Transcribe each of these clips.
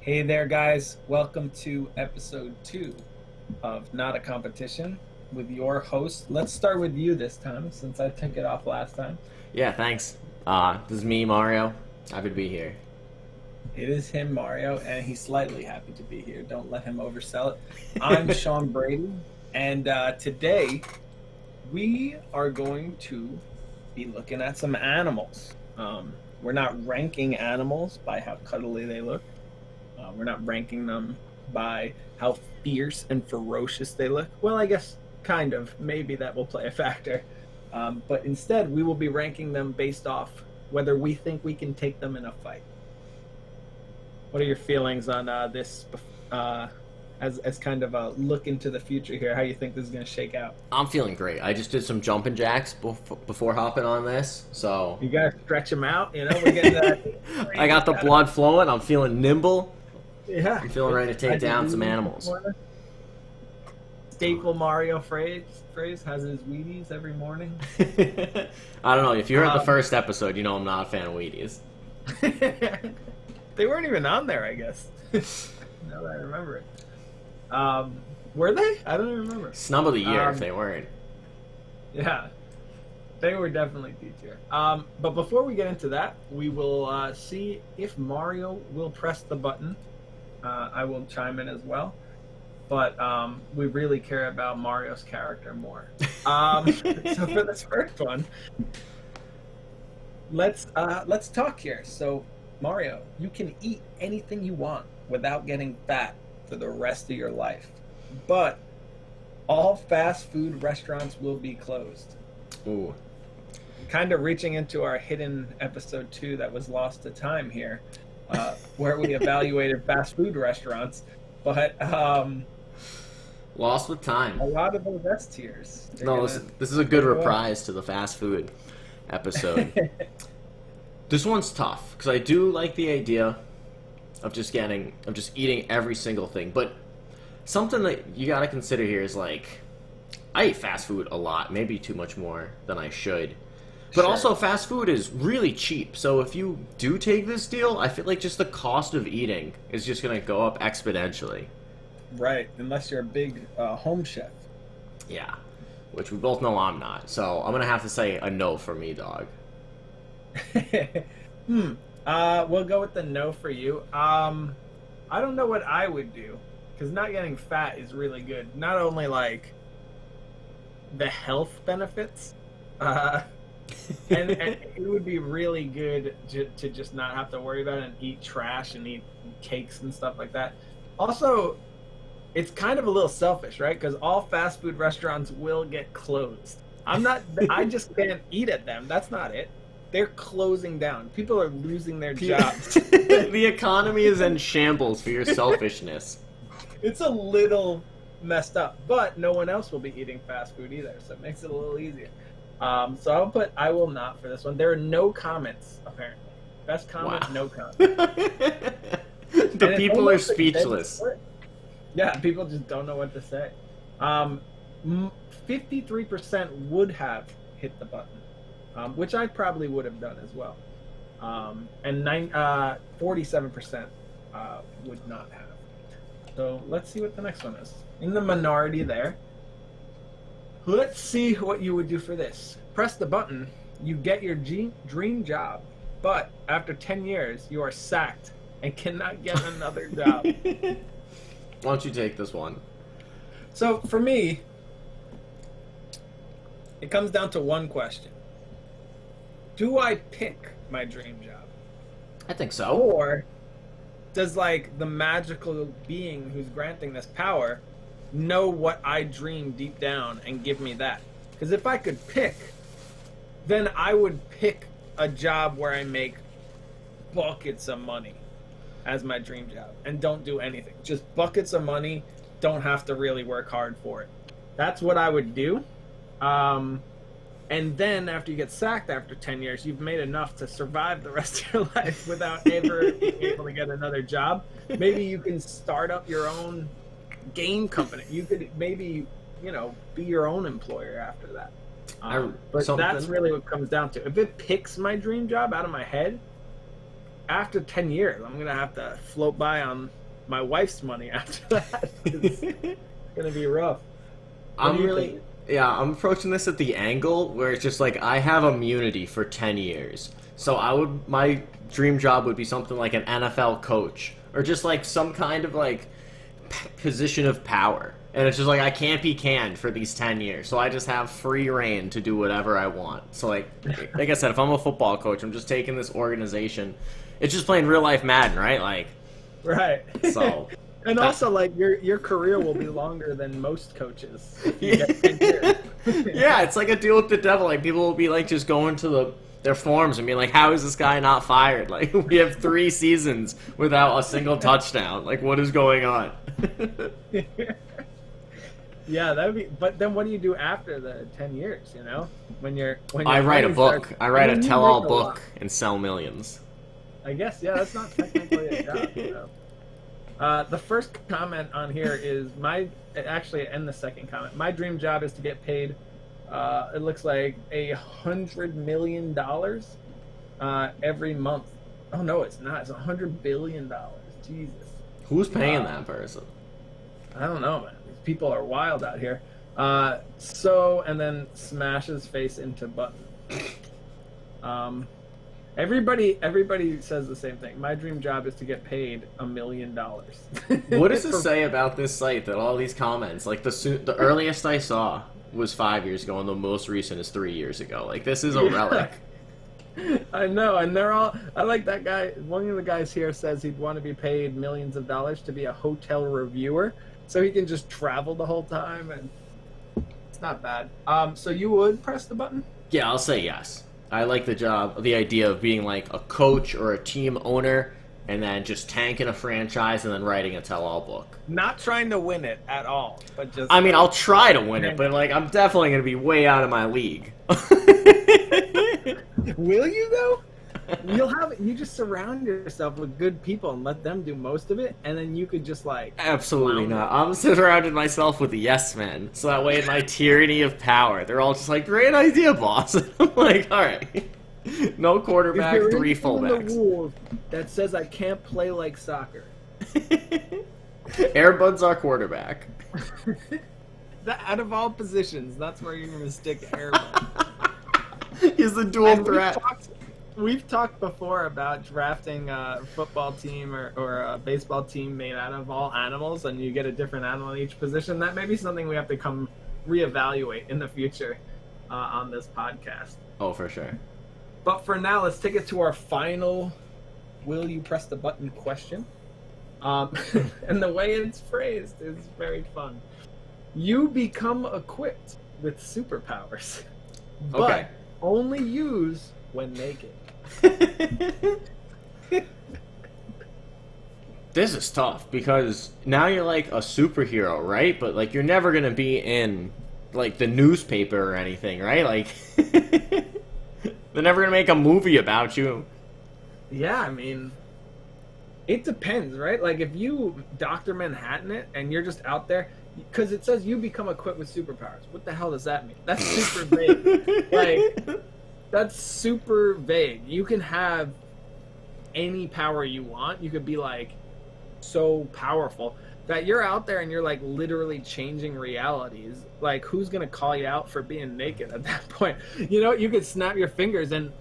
Hey there, guys. Welcome to episode 2 of Not a Competition with your host. Let's start with you this time since I took it off last time. Yeah, thanks. This is me, Mario. Happy to be here. It is him, Mario, and he's slightly happy to be here. Don't let him oversell it. I'm Sean Brady, and today we are going to be looking at some animals. We're not ranking animals by how cuddly they look. We're not ranking them by how fierce and ferocious they look. Well, I guess kind of. Maybe that will play a factor. But instead, we will be ranking them based off whether we think we can take them in a fight. What are your feelings on this as kind of a look into the future here? How you think this is going to shake out? I'm feeling great. I just did some jumping jacks before hopping on this, so You got to stretch them out, you know? We're getting that. I got the blood flowing. I'm feeling nimble. Yeah. I'm feeling ready to take down some animals. Staple Mario phrase has his Wheaties every morning. I don't know. If you heard the first episode, you know I'm not a fan of Wheaties. They weren't even on there, I guess. Now that I remember it. Were they? I don't even remember. Snub of the year if they weren't. Yeah. They were definitely D tier. But before we get into that, we will see if Mario will press the button. I will chime in as well. But we really care about Mario's character more. So for this first one, let's talk here. So Mario, you can eat anything you want without getting fat for the rest of your life. But all fast food restaurants will be closed. Ooh. Kind of reaching into our hidden episode 2 that was lost to time here, where we evaluated fast food restaurants. But Lost with time. a lot of those S tiers. No, this is a good reprise to the fast food episode. This one's tough because I do like the idea of just eating every single thing, but something that you got to consider here is like I eat fast food a lot, maybe too much more than I should. But Sure. also fast food is really cheap. So if you do take this deal, I feel like just the cost of eating is just going to go up exponentially. Right, unless you're a big home chef. Yeah, which we both know I'm not. So I'm going to have to say a no for me, dog. We'll go with the no for you. I don't know what I would do because not getting fat is really good. Not only like the health benefits, and it would be really good to just not have to worry about it and eat trash and eat cakes and stuff like that. Also, it's kind of a little selfish, right? Because all fast food restaurants will get closed. I just can't eat at them. That's not it. They're closing down. People are losing their jobs. The economy is in shambles for your selfishness. It's a little messed up, but no one else will be eating fast food either, so it makes it a little easier. So I will not for this one. There are no comments, apparently. Best comment, Wow. no comment. The people are speechless. Yeah, people just don't know what to say. 53% would have hit the button, which I probably would have done as well. And 47% would not have. So let's see what the next one is. In the minority there. Let's see what you would do for this. Press the button, you get your dream job, but after 10 years, you are sacked and cannot get another job. Why don't you take this one? So for me, it comes down to one question. Do I pick my dream job? I think so. Or does like the magical being who's granting this power know what I dream deep down and give me that? Because if I could pick, then I would pick a job where I make buckets of money as my dream job and don't do anything. Just buckets of money, don't have to really work hard for it. That's what I would do. And then after you get sacked after 10 years, you've made enough to survive the rest of your life without ever being able to get another job. Maybe you can start up your own game company. You could maybe, be your own employer after that. But that's really what it comes down to. If it picks my dream job out of my head, after 10 years, I'm gonna have to float by on my wife's money after that. It's gonna be rough. I'm approaching this at the angle where it's just like I have immunity for 10 years. So my dream job would be something like an NFL coach or just like some kind of like position of power. And it's just like I can't be canned for these 10 years. So I just have free reign to do whatever I want. So like I said, if I'm a football coach, I'm just taking this organization. It's just playing real life Madden, right? Like right. So and also like your career will be longer than most coaches if you get 10 years. Yeah, it's like a deal with the devil. Like people will be like just going to their forums and being like, how is this guy not fired? Like we have 3 seasons without a single touchdown. Like what is going on? Yeah, that would be. But then, what do you do after the 10 years? You know, when I write a book. I write a tell-all book and sell millions. I guess. Yeah, that's not technically a job. You know? The first comment on here is actually, and the second comment. My dream job is to get paid. It looks like $100 million every month. Oh no, it's not. It's $100 billion. Jesus. Who's paying that person? I don't know, man. People are wild out here. And then smashes face into button. Everybody says the same thing. My dream job is to get paid $1 million. What does it say about this site that all these comments, like the earliest I saw was 5 years ago, and the most recent is 3 years ago. Like this is a relic. I know, and they're all. I like that guy. One of the guys here says he'd want to be paid millions of dollars to be a hotel reviewer. So he can just travel the whole time, and it's not bad. So you would press the button? Yeah, I'll say yes. I like the idea of being like a coach or a team owner, and then just tanking a franchise and then writing a tell-all book. Not trying to win it at all, but just. I mean, I'll try to win it, but like I'm definitely gonna be way out of my league. Will you though? You just surround yourself with good people and let them do most of it, and then you could just like absolutely not. I'm surrounded myself with yes men, so that way in my tyranny of power, they're all just like, great idea, boss. And I'm like, all right, no quarterback, 3 fullbacks. The rules that says I can't play like soccer. Airbud's our quarterback. Out of all positions, that's where you're gonna stick Airbud. He's the dual threat. We've talked before about drafting a football team or a baseball team made out of all animals, and you get a different animal in each position. That may be something we have to come reevaluate in the future on this podcast. Oh, for sure. But for now, let's take it to our final will you press the button question. And the way it's phrased is very fun. You become equipped with superpowers, but only use when naked. This is tough because now you're like a superhero, right? But like you're never gonna be in like the newspaper or anything, right? Like they're never gonna make a movie about you. Yeah, I mean, it depends, right? Like if you Dr. Manhattan it and you're just out there, because it says you become equipped with superpowers. What the hell does that mean? That's super vague. Like that's super vague. You can have any power you want. You could be like so powerful that you're out there and you're like literally changing realities. Like who's gonna call you out for being naked at that point? You know, you could snap your fingers and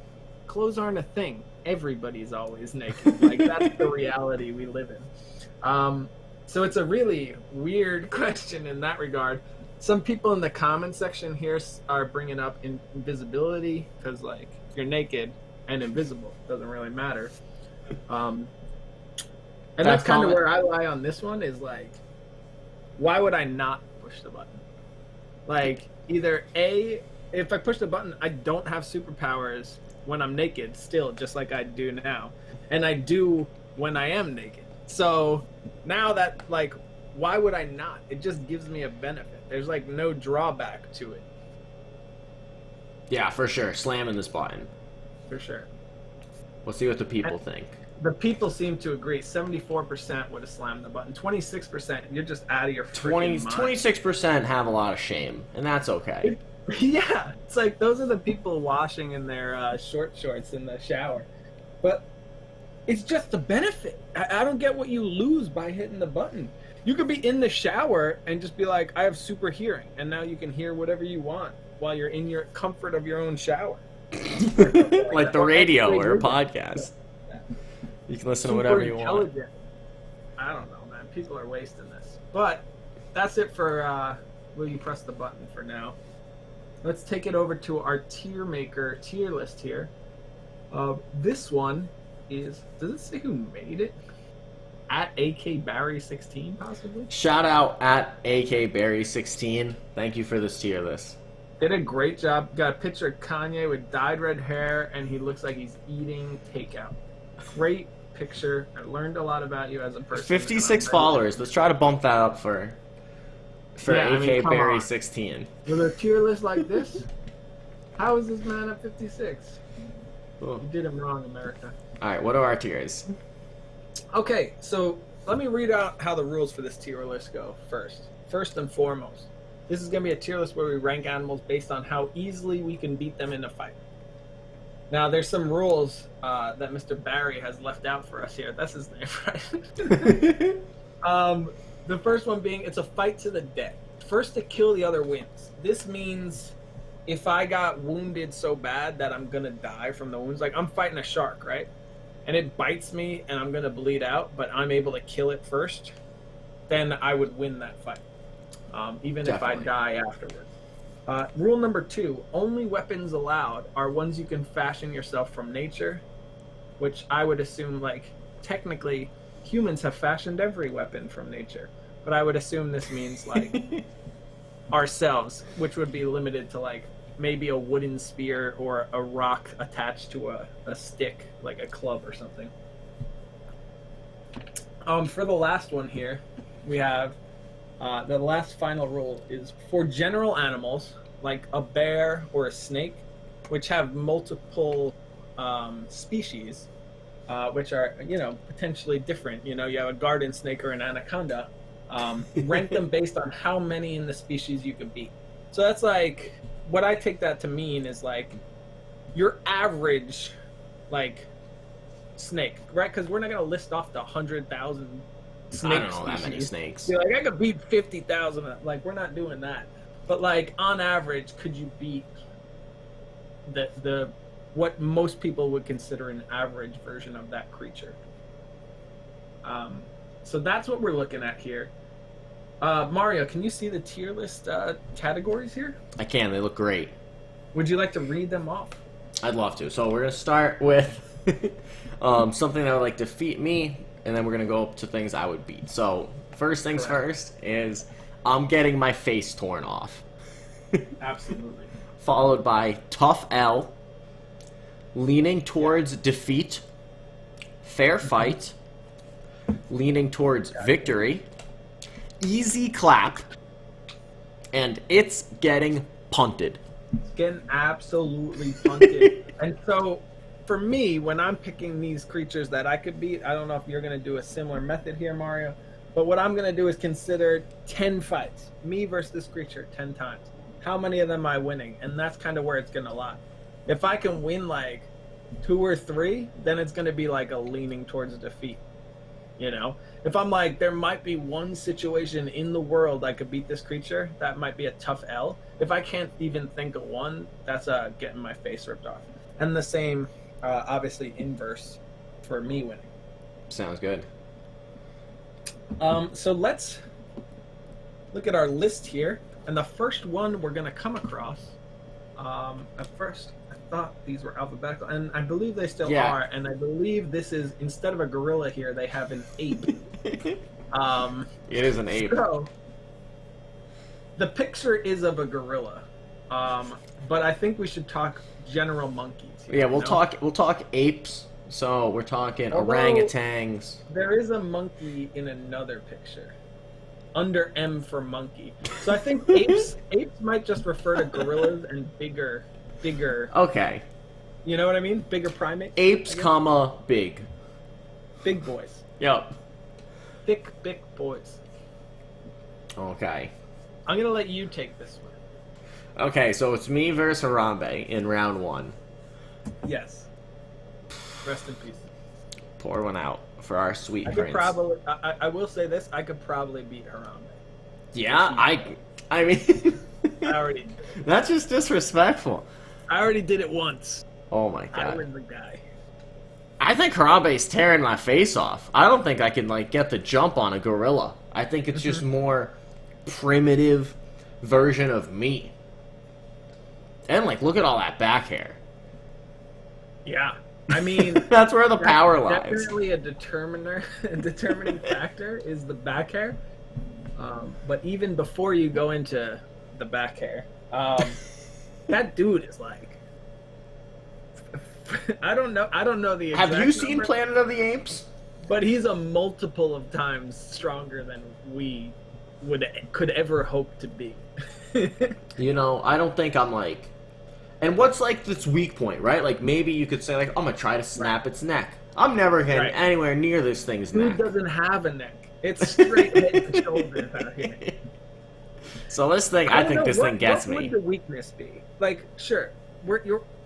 clothes aren't a thing. Everybody's always naked. Like that's the reality we live in. So it's a really weird question in that regard. Some people in the comment section here are bringing up invisibility because, like, you're naked and invisible. Doesn't really matter. And that's kind of where I lie on this one is, like, why would I not push the button? Like, either A, if I push the button, I don't have superpowers when I'm naked still, just like I do now. And I do when I am naked. So now that, like, why would I not? It just gives me a benefit. There's like no drawback to it. Yeah, for sure. Slamming this button. For sure. We'll see what the people think. The people seem to agree. 74% would have slammed the button. 26%, you're just out of your freaking mind. 26% have a lot of shame, and that's okay. Yeah, it's like those are the people washing in their short shorts in the shower. But It's just the benefit. I don't get what you lose by hitting the button. You could be in the shower and just be like, I have super hearing, and now you can hear whatever you want while you're in your comfort of your own shower. Like the radio or a podcast. You can listen to whatever you want. I don't know, man. People are wasting this. But that's it for will you press the button for now. Let's take it over to our tier maker tier list here. This one is, does it say who made it? At AK Barry 16, possibly? Shout out at AK Barry 16. Thank you for this tier list. Did a great job. Got a picture of Kanye with dyed red hair, and he looks like he's eating takeout. Great picture. I learned a lot about you as a person. 56 followers. Let's try to bump that up for AK Barry 16. With a tier list like this, how is this man at 56? Cool. You did him wrong, America. All right, what are our tiers? Okay, so let me read out how the rules for this tier list go first. First and foremost, this is going to be a tier list where we rank animals based on how easily we can beat them in a fight. Now, there's some rules that Mr. Barry has left out for us here. That's his name, right? The first one being, it's a fight to the death. First to kill the other wins. This means if I got wounded so bad that I'm going to die from the wounds, like I'm fighting a shark, right? And it bites me and I'm going to bleed out, but I'm able to kill it first, then I would win that fight, even Definitely. if I die afterwards. Rule number 2, only weapons allowed are ones you can fashion yourself from nature, which I would assume, like, technically humans have fashioned every weapon from nature, but I would assume this means, like, ourselves, which would be limited to, like, maybe a wooden spear or a rock attached to a stick, like a club or something. For the last one here, we have the last final rule is for general animals like a bear or a snake, which have multiple species, which are, you know, potentially different. You know, you have a garden snake or an anaconda. Rank them based on how many in the species you could beat. So that's like, what I take that to mean is like your average, like, snake, right? Because we're not going to list off the 100,000 snake I don't know species. that many snakes. You're like, I could beat 50,000. Like, we're not doing that. But like, on average, could you beat the what most people would consider an average version of that creature? So that's what we're looking at here. Mario, can you see the tier list categories here? I can. They look great. Would you like to read them off? I'd love to. So we're going to start with something that would like defeat me, and then we're going to go up to things I would beat. So first things first is I'm getting my face torn off. Absolutely. Followed by Tough L, leaning towards defeat, fair fight, leaning towards victory, easy clap, and it's getting punted. It's getting absolutely punted. And so, for me, when I'm picking these creatures that I could beat, I don't know if you're going to do a similar method here, Mario, but what I'm going to do is consider 10 fights. Me versus this creature 10 times. How many of them am I winning? And that's kind of where it's going to lie. If I can win, like, 2 or 3, then it's going to be like a leaning towards defeat. You know, if I'm like, there might be one situation in the world I could beat this creature, that might be a tough L. If I can't even think of one, that's getting my face ripped off. And the same, obviously, inverse for me winning. Sounds good. So let's look at our list here. And the first one we're going to come across, at first, I thought these were alphabetical, and I believe they still are. And I believe this is, instead of a gorilla here, they have an ape. It is an ape. So, the picture is of a gorilla, but I think we should talk general monkeys here, Yeah, we'll talk apes. So we're talking orangutans. There is a monkey in another picture, under M for monkey. So I think apes might just refer to gorillas and bigger. Okay. You know what I mean? Bigger primates. Apes, comma big. Big boys. Yep. Thick, big boys. Okay. I'm gonna let you take this one. Okay, so it's me versus Harambe in round 1. Yes. Rest in peace. Pour one out for our sweet I could prince. probably. I will say this. I could probably beat Harambe. Yeah, I mean, I already. that's just disrespectful. I already did it once. Oh my I god. was the guy. I think Harambe's tearing my face off. I don't think I can like get the jump on a gorilla. I think it's just more primitive version of me. And like, look at all that back hair. Yeah. I mean, That's where the power lies. definitely a determining factor is the back hair. But even before you go into the back hair, that dude is like, I don't know the exact Have you seen number, Planet of the Apes? but he's a multiple of times stronger than we could ever hope to be. You know, I don't think I'm like. And what's like this weak point, right? Like maybe you could say like, I'm gonna try to snap its neck. I'm never getting Right. anywhere near this thing's Dude neck. doesn't have a neck. It's straight head and shoulders out here. So this thing, I don't think know, this thing gets what me. would the weakness be? Like, sure,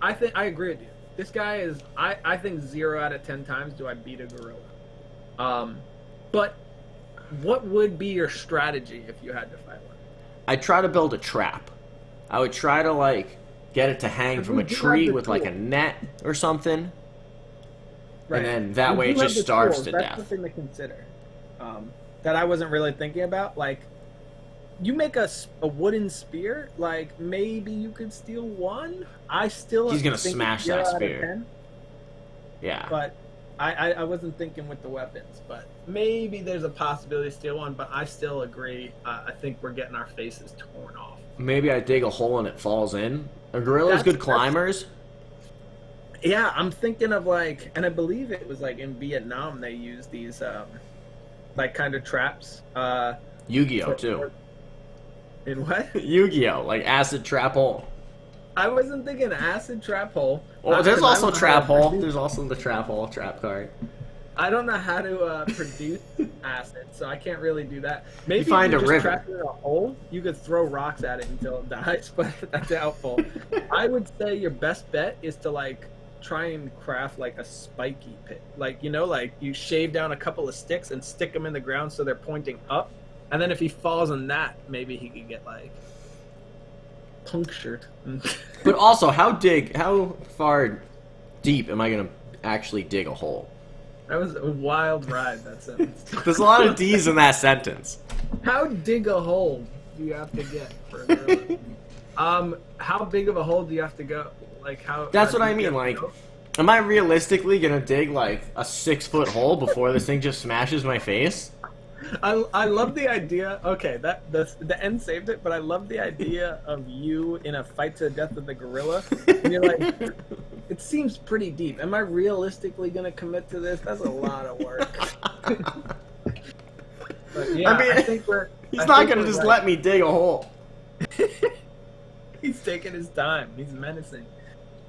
I agree with you. This guy is. I think 0 out of 10 times do I beat a gorilla. But what would be your strategy if you had to fight one? I'd try to build a trap. I would try to like get it to hang from a you do tree have the with like a tool. net or something. Right. And then that You way do it have just the starves tools. to That's death. the thing to consider. That I wasn't really thinking about. Like, you make a wooden spear. Like, maybe you could steal one. I still. He's gonna think smash it's 0 that out of spear. 10. Yeah. But I wasn't thinking with the weapons, but maybe there's a possibility to steal one, but I still agree. I think we're getting our faces torn off. Maybe I dig a hole and it falls in. Are gorillas good climbers? Yeah, I'm thinking of like, and I believe it was like in Vietnam they used these like kind of traps. Yu-Gi-Oh too. In what? Yu-Gi-Oh, like acid trap hole. I wasn't thinking acid trap hole. Oh, there's 'cause I also don't know trap how to hole. produce- There's also the trap hole trap card. I don't know how to produce acid, so I can't really do that. Maybe if find you a just river. trap it in a hole, you could throw rocks at it until it dies, but that's doubtful. I would say your best bet is to like try and craft like a spiky pit. Like, you know, like you shave down a couple of sticks and stick them in the ground so they're pointing up. And then if he falls on that, maybe he could get like punctured. But also, how far deep am I gonna actually dig a hole? That was a wild ride, that sentence. There's a lot of D's in that sentence. How dig a hole do you have to get for a gorilla? How big of a hole do you have to go? Like how? That's how what I deep do you mean. have Like, to go? am I realistically gonna dig like a 6-foot hole before this thing just smashes my face? I love the idea. Okay, the end saved it, but I love the idea of you in a fight to the death with the gorilla. And you're like, it seems pretty deep. Am I realistically gonna commit to this? That's a lot of work. But yeah, I mean, think He's I not think gonna we're just right. let me dig a hole. He's taking his time. He's menacing.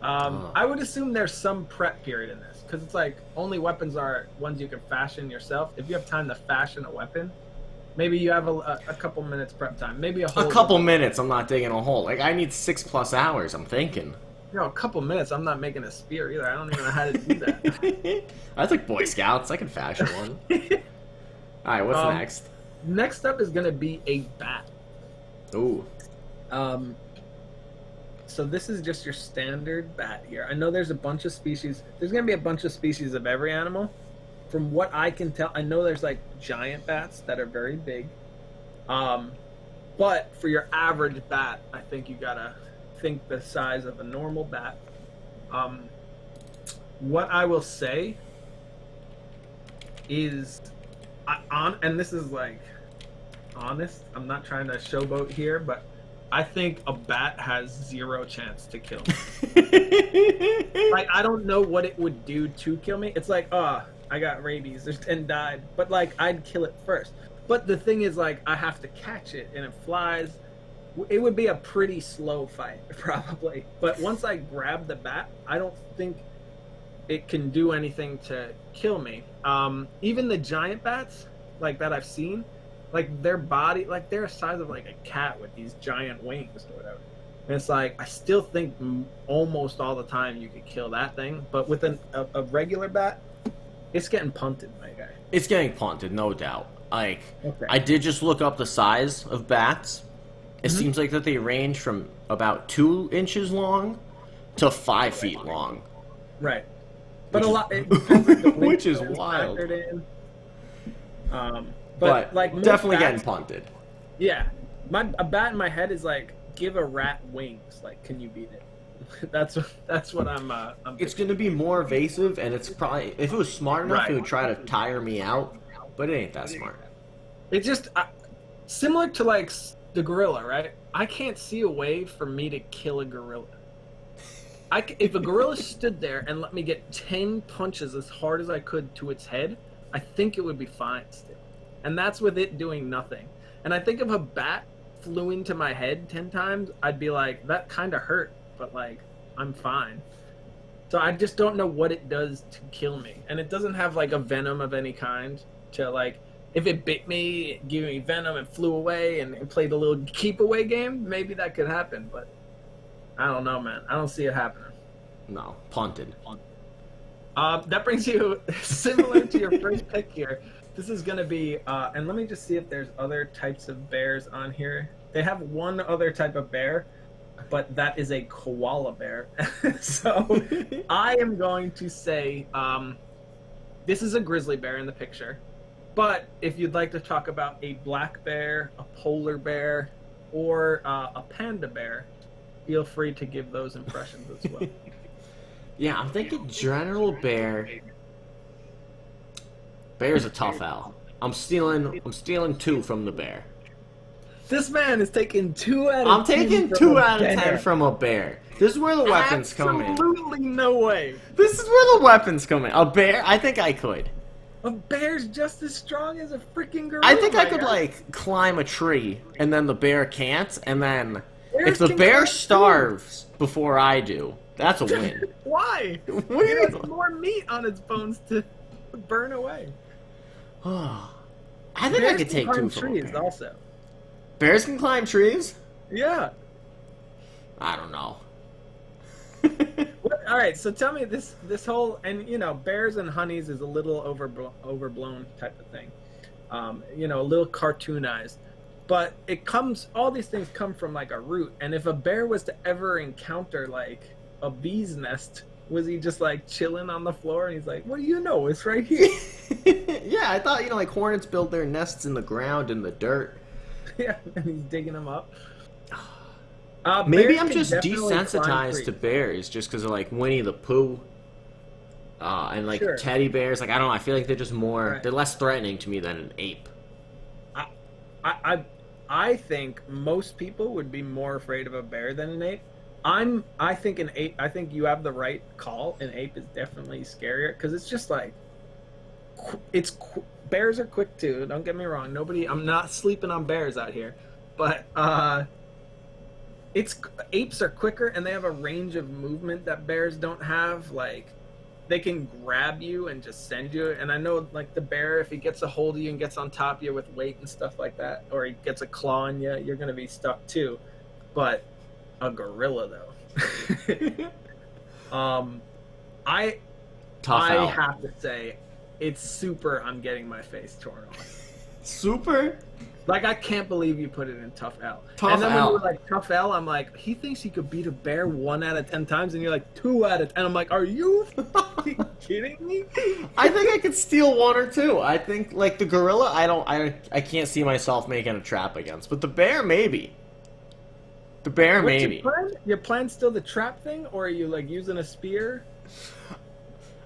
Oh. I would assume there's some prep period in this because it's like only weapons are ones you can fashion yourself. If you have time to fashion a weapon, maybe you have a couple minutes prep time. Maybe a whole A couple minutes, I'm not digging a hole. Like, I need 6+ hours, I'm thinking. You know, a couple minutes. I'm not making a spear either. I don't even know how to do that. I took Boy Scouts, I can fashion one. Alright, what's next? Next up is gonna be a bat. Ooh. So this is just your standard bat here. I know there's a bunch of species. There's gonna be a bunch of species of every animal. From what I can tell, I know there's like giant bats that are very big. But for your average bat, I think you gotta think the size of a normal bat. What I will say is, and this is like honest. I'm not trying to showboat here, but I think a bat has 0 chance to kill me. Like, I don't know what it would do to kill me. It's like, I got rabies and died. But, like, I'd kill it first. But the thing is, like, I have to catch it, and it flies. It would be a pretty slow fight, probably. But once I grab the bat, I don't think it can do anything to kill me. Even the giant bats, like, that I've seen, like, their body, like, they're the size of, like, a cat with these giant wings or whatever. And it's like, I still think almost all the time you could kill that thing. But with a regular bat, It's getting punted, my guy. It's getting punted, no doubt. Like, Okay. I did just look up the size of bats. It seems like that they range from about 2 inches long to 5 feet long. Right. But Which a is- lot, it depends, like, the which is wingspan wild. factored in. But like most definitely bats- getting punted. Yeah, a bat in my head is like, give a rat wings. Like, can you beat it? that's what I'm. It's going to be more evasive, and it's probably, if it was smart enough, Right. it would try to tire me out. But it ain't that smart. It's just similar to like the gorilla, right? I can't see a way for me to kill a gorilla. If a gorilla stood there and let me get 10 punches as hard as I could to its head, I think it would be fine still. And that's with it doing nothing. And I think if a bat flew into my head 10 times, I'd be like, that kind of hurt, but like, I'm fine. So I just don't know what it does to kill me. And it doesn't have like a venom of any kind to like, if it bit me, it gave me venom and flew away and played a little keep away game, maybe that could happen. But I don't know, man. I don't see it happening. No, punted. That brings you similar to your first pick here. This is going to be, and let me just see if there's other types of bears on here. They have one other type of bear, but that is a koala bear. So I am going to say this is a grizzly bear in the picture. But if you'd like to talk about a black bear, a polar bear, or a panda bear, feel free to give those impressions as well. Yeah, I'm thinking general bear. Bear's a tough L. I'm stealing 2 from the bear. This man is taking 2 out of 10. I'm taking from 2 a out of 10 bear. from a bear. This is where the weapons come in. Absolutely no way. This is where the weapons come in. A bear, I think I could. A bear's just as strong as a freaking gorilla. I think I my could guy. like climb a tree, and then the bear can't, and then Bears if the can bear climb starves before I do, that's a win. Why? What do you It has more mean on its bones to burn away. I think Bears I could can take climb 2 from a trees bear. also. Bears can climb trees? Yeah. I don't know. All right, so tell me this whole, and you know, bears and honeys is a little overblown type of thing, you know, a little cartoonized, but all these things come from like a root. And if a bear was to ever encounter like a bee's nest, was he just like chilling on the floor and he's like, what do you know, it's right here? Yeah, I thought, you know, like hornets build their nests in the ground, in the dirt. Yeah, and he's digging them up. Maybe Bears I'm can just definitely climb desensitized to trees. bears just because of like Winnie the Pooh and like Sure. teddy bears. Like, I don't know, I feel like they're just more, Right. they're less threatening to me than an ape. I think most people would be more afraid of a bear than an ape. I think an ape. I think you have the right call. An ape is definitely scarier because it's just like bears are quick too. Don't get me wrong. I'm not sleeping on bears out here, but apes are quicker and they have a range of movement that bears don't have. Like they can grab you and just send you. And I know like the bear, if he gets a hold of you and gets on top of you with weight and stuff like that, or he gets a claw on you, you're gonna be stuck too. But a gorilla though. I Tough out. have to say, it's super. I'm getting my face torn off. Super? Like I can't believe you put it in tough L. Tough and then when L. you were like tough L, I'm like, he thinks he could beat a bear 1 out of 10 times, and you're like 2 out of 10. I'm like, are you fucking kidding me? I think I could steal 1 or 2. I think like the gorilla, I can't see myself making a trap against, but the bear maybe. The bear What's maybe. Your plan? Your plan's still the trap thing, or are you like using a spear?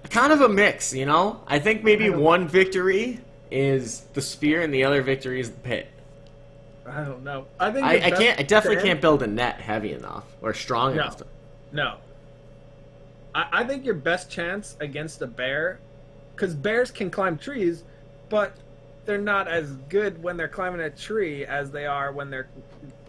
Kind of a mix, you know? I think maybe I don't- one victory is the spear and the other victory is the pit. I don't know. I think I your best definitely chance- can't build a net heavy enough or strong No. enough to. No. I think your best chance against a bear, because bears can climb trees, but they're not as good when they're climbing a tree as they are when they're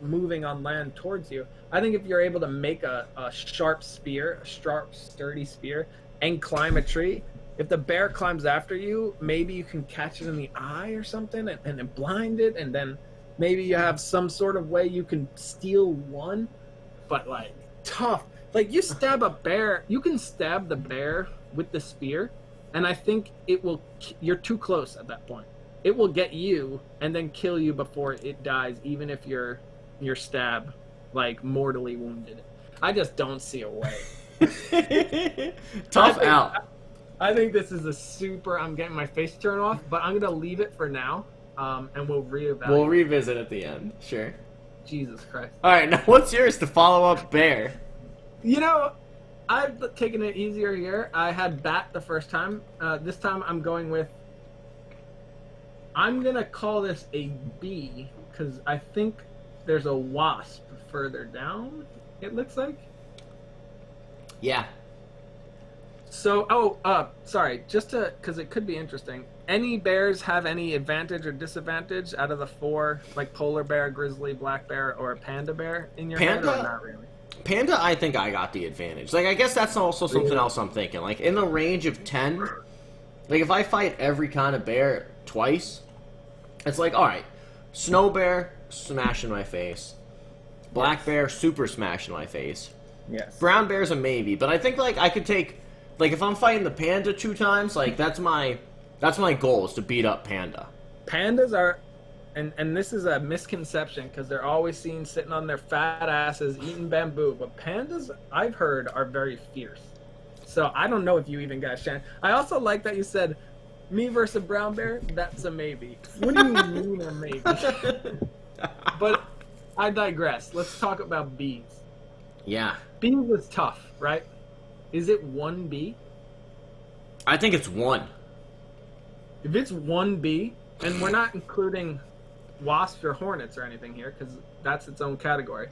moving on land towards you. I think if you're able to make a sharp spear, a sharp, sturdy spear, and climb a tree, if the bear climbs after you, maybe you can catch it in the eye or something and then blind it, and then maybe you have some sort of way you can steal one. But like tough. Like you stab a bear, you can stab the bear with the spear, and I think it will. You're too close at that point. It will get you and then kill you before it dies, even if your stab like mortally wounded. I just don't see a way. Tough out. I think this is a super. I'm getting my face turned off, but I'm gonna leave it for now, and we'll reevaluate. We'll revisit at the end. Sure. Jesus Christ. All right, now what's yours to follow up bear? You know, I've taken it easier here. I had bat the first time. This time I'm going with. I'm gonna call this a bee because I think there's a wasp further down. It looks like. Yeah. So, sorry, just because it could be interesting. Any bears have any advantage or disadvantage out of the 4, like polar bear, grizzly, black bear, or panda bear in your head, or not really? Panda, I think I got the advantage. Like, I guess that's also something else I'm thinking. Like, in the range of 10, like, if I fight every kind of bear twice, it's like, alright, snow bear, smash in my face. Black bear, super smash in my face. Yes. Brown bear's a maybe, but I think, like, I could take... Like, if I'm fighting the panda 2 times, like, that's my goal, is to beat up panda. Pandas are... And this is a misconception, because they're always seen sitting on their fat asses eating bamboo, but pandas, I've heard, are very fierce. So I don't know if you even got a chance. I also like that you said, me versus a brown bear, that's a maybe. What do you mean a maybe? But I digress. Let's talk about bees. Yeah. Bees is tough, right? Is it 1 bee? I think it's 1. If it's 1 bee, and we're not including wasps or hornets or anything here, because that's its own category.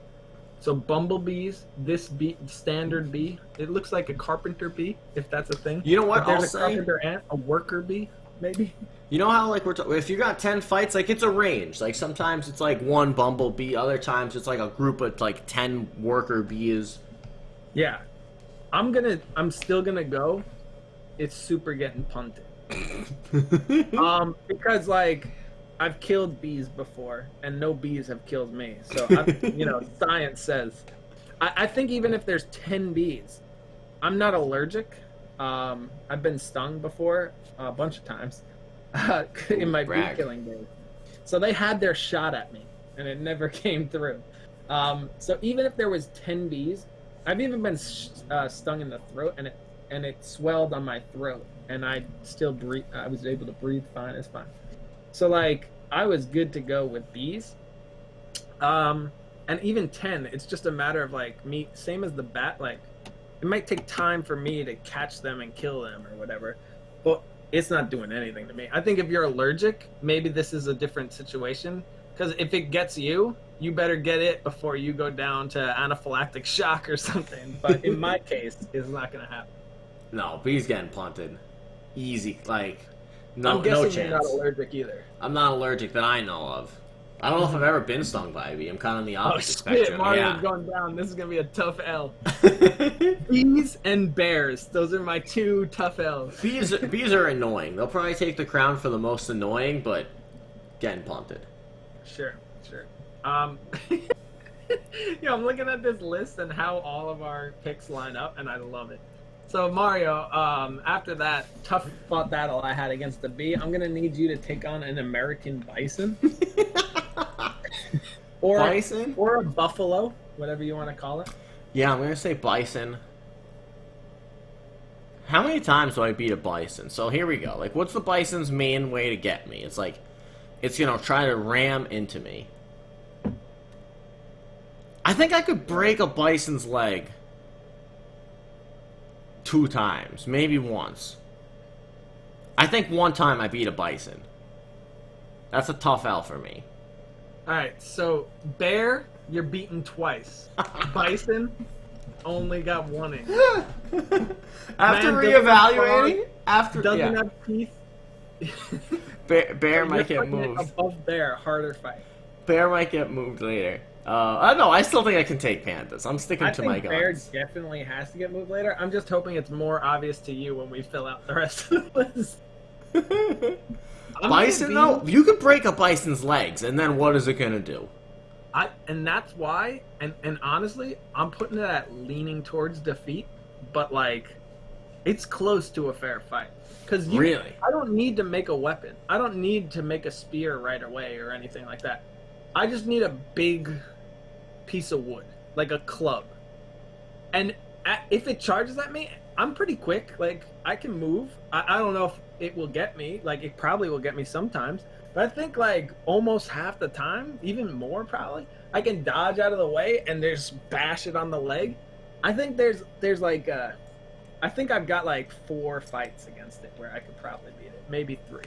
So bumblebees, this bee, standard bee, it looks like a carpenter bee, if that's a thing. You know what? But there's a carpenter ant, a worker bee, maybe. You know how, like, if you got 10 fights, like, it's a range. Like, sometimes it's like 1 bumblebee, other times it's like a group of like 10 worker bees. Yeah. I'm still gonna go. It's super getting punted. Because like I've killed bees before, and no bees have killed me. So science says. I think even if there's 10 bees, I'm not allergic. I've been stung before a bunch of times in my bee killing days. So they had their shot at me, and it never came through. So even if there was 10 bees. I've even been stung in the throat, and it swelled on my throat, and I still breathe. I was able to breathe fine. It's fine. So like I was good to go with bees. And even 10, it's just a matter of like me. Same as the bat. Like it might take time for me to catch them and kill them or whatever, but it's not doing anything to me. I think if you're allergic, maybe this is a different situation. Because if it gets you, you better get it before you go down to anaphylactic shock or something. But in my case, it's not going to happen. No, bees getting punted. Easy. Like, no I'm guessing chance. You're not allergic either. I'm not allergic that I know of. I don't know if I've ever been stung by a bee. I'm kind of on the opposite spectrum. Mario's going down. This is going to be a tough L. Bees and bears. Those are my 2 tough L's. Bees are annoying. They'll probably take the crown for the most annoying, but getting punted. Sure. I'm looking at this list and how all of our picks line up, and I love it. So Mario, after that tough fought battle I had against the bee, I'm gonna need you to take on an American bison, or a buffalo, whatever you want to call it. Yeah, I'm gonna say bison. How many times do I beat a bison? So here we go. Like, what's the bison's main way to get me? It's like, it's gonna try to ram into me. I think I could break a bison's leg 2 times, maybe once. I think 1 time I beat a bison. That's a tough L for me. Alright, so bear, you're beaten twice. Bison, only got 1 in. After reevaluating, doesn't have teeth. Bear might get moved. Above bear, harder fight. Bear might get moved later. I don't know. I still think I can take pandas. I'm sticking to my guns. Bear definitely has to get moved later. I'm just hoping it's more obvious to you when we fill out the rest of the list. Bison, though? You could break a bison's legs, and then what is it going to do? And that's why, and honestly, I'm putting it at leaning towards defeat, but like, It's close to a fair fight. Because Really? I don't need to make a weapon. I don't need to make a spear right away or anything like that. I just need a big piece of wood, like a club. And if it charges at me, I'm pretty quick. Like, I can move. I don't know if it will get me. Like, it probably will get me sometimes. But I think, like, almost half the time, even more probably, I can dodge out of the way and just bash it on the leg. I think there's like, I think I've got, like, 4 fights against it where I could probably beat it. Maybe 3.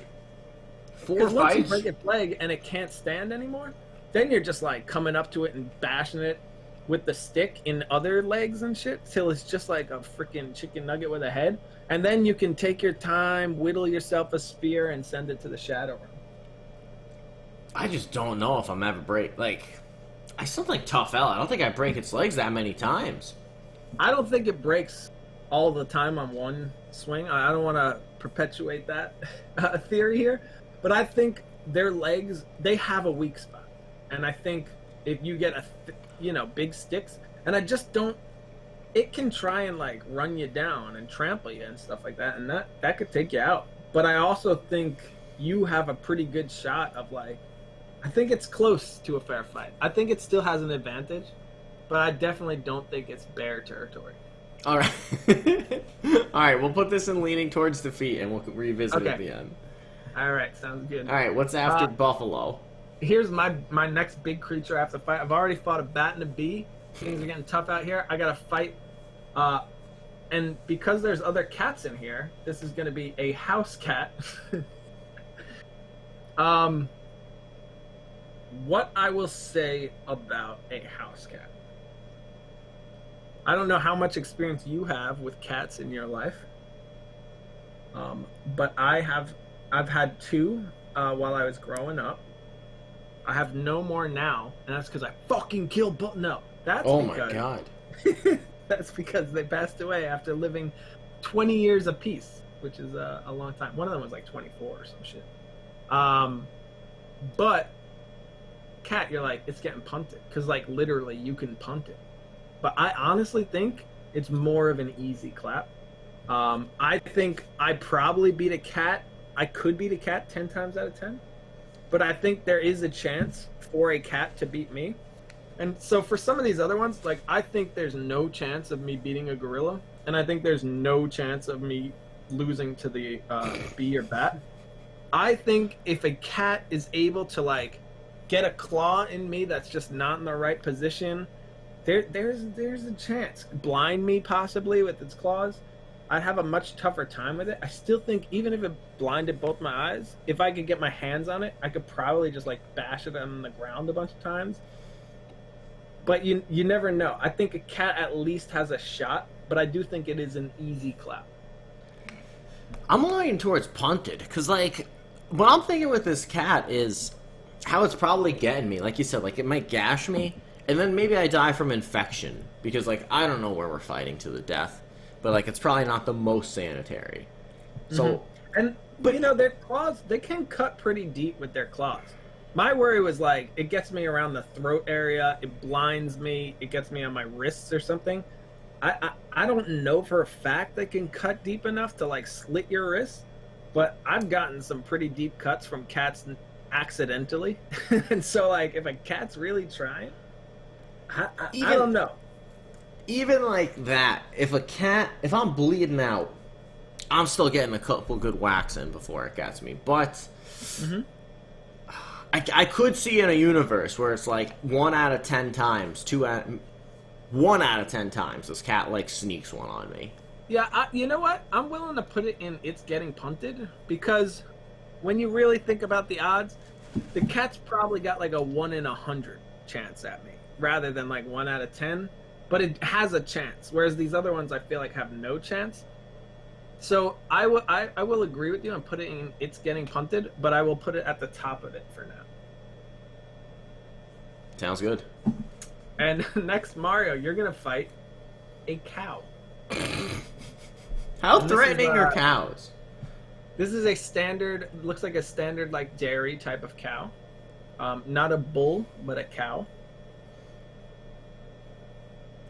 4 Because once you fights? break its leg and it can't stand anymore, then you're just, like, coming up to it and bashing it with the stick in other legs and shit till it's just like a freaking chicken nugget with a head. And then you can take your time, whittle yourself a spear, and send it to the Shadow Realm. I just don't know if I'm ever break. Like, I still think Tough L. I don't think I break its legs that many times. I don't think it breaks all the time on one swing. I don't want to perpetuate that theory here, but I think their legs, they have a weak spot. And I think if you get big sticks, and I just don't, it can try and like run you down and trample you and stuff like that, and that could take you out. But I also think you have a pretty good shot of, like, I think it's close to a fair fight. I think it still has an advantage, but I definitely don't think it's bear territory. All right. All right, we'll put this in leaning towards defeat, and we'll revisit it at the end. All right, sounds good. All right, what's after Buffalo? Here's my next big creature I have to fight. I've already fought a bat and a bee. Things are getting tough out here. I gotta fight, and because there's other cats in here, this is gonna be a house cat. What I will say about a house cat. I don't know how much experience you have with cats in your life, but I've had 2 while I was growing up. I have no more now, and that's because I fucking killed both. No, that's My god. That's because they passed away after living 20 years apiece, which is a long time. One of them was like 24 or some shit. But cat, you're like, it's getting punted, because like literally you can punt it. But I honestly think it's more of an easy clap. I think I probably beat a cat. I could beat a cat 10 times out of 10. But I think there is a chance for a cat to beat me. And so for some of these other ones, like, I think there's no chance of me beating a gorilla. And I think there's no chance of me losing to the bee or bat. I think if a cat is able to, like, get a claw in me that's just not in the right position, there's a chance. Blind me, possibly, with its claws. I'd have a much tougher time with it. I still think even if it blinded both my eyes, if I could get my hands on it, I could probably just like bash it on the ground a bunch of times. But you never know. I think a cat at least has a shot, but I do think it is an easy clap. I'm leaning towards punted, because, like, what I'm thinking with this cat is how it's probably getting me. Like you said, like, it might gash me, and then maybe I die from infection, because, like, I don't know where we're fighting to the death. But, like, it's probably not the most sanitary. So, But, you know, their claws, they can cut pretty deep with their claws. My worry was, like, it gets me around the throat area, it blinds me, it gets me on my wrists or something. I don't know for a fact they can cut deep enough to, like, slit your wrists, but I've gotten some pretty deep cuts from cats accidentally. And so, like, if a cat's really trying, I don't know. Even like that, if I'm bleeding out, I'm still getting a couple good whacks in before it gets me. But I could see in a universe where it's like 1 out of 10 times, 1 out of 10 times this cat like sneaks one on me. Yeah, you know what? I'm willing to put it in it's getting punted, because when you really think about the odds, the cat's probably got like a 1 in 100 chance at me, rather than like 1 out of 10. But it has a chance, whereas these other ones I feel like have no chance. So I will agree with you and put it in it's getting punted, but I will put it at the top of it for now. Sounds good. And next, Mario, you're gonna fight a cow. How threatening are cows? This is a standard, looks like a standard like dairy type of cow. Not a bull, but a cow.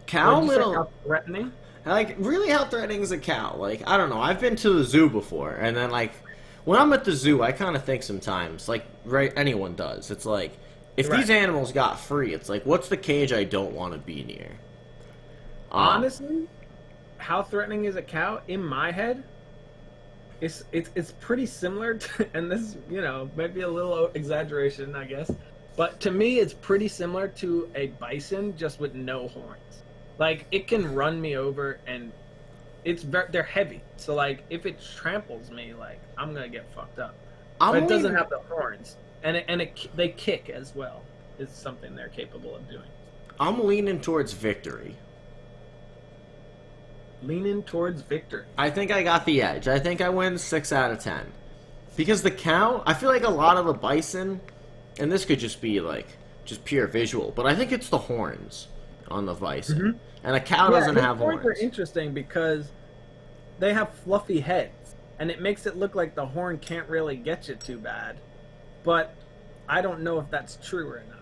Cow little how threatening. Like, really, how threatening is a cow? Like, I don't know. I've been to the zoo before, and then, like, when I'm at the zoo, I kind of think sometimes, like, right, anyone does. It's like, if Right. these animals got free, it's like, what's the cage I don't want to be near? Honestly, how threatening is a cow? In my head, it's pretty similar to, and this, you know, might be a little exaggeration, I guess, but to me, it's pretty similar to a bison, just with no horns. Like, it can run me over, and they're heavy. So, like, if it tramples me, like, I'm gonna get fucked up. But it doesn't have the horns, and they kick as well. Is something they're capable of doing. I'm leaning towards victory. Leaning towards victory. I think I got the edge. I think I win 6 out of 10. Because the cow, I feel like a lot of the bison, and this could just be like just pure visual, but I think it's the horns on the bison. Mhm. And a cow doesn't have horns. horns. Are interesting because they have fluffy heads, and it makes it look like the horn can't really get you too bad. But I don't know if that's true or not.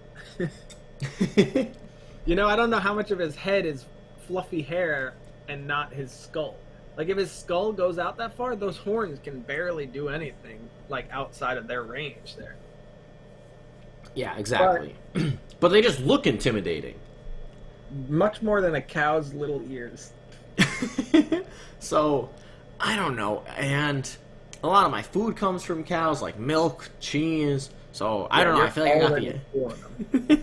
You know, I don't know how much of his head is fluffy hair and not his skull. Like, if his skull goes out that far, those horns can barely do anything, like, outside of their range there. Yeah, exactly. But they just look intimidating. Much more than a cow's little ears. So, I don't know. And a lot of my food comes from cows, like milk, cheese. So, I don't know. I feel like I got the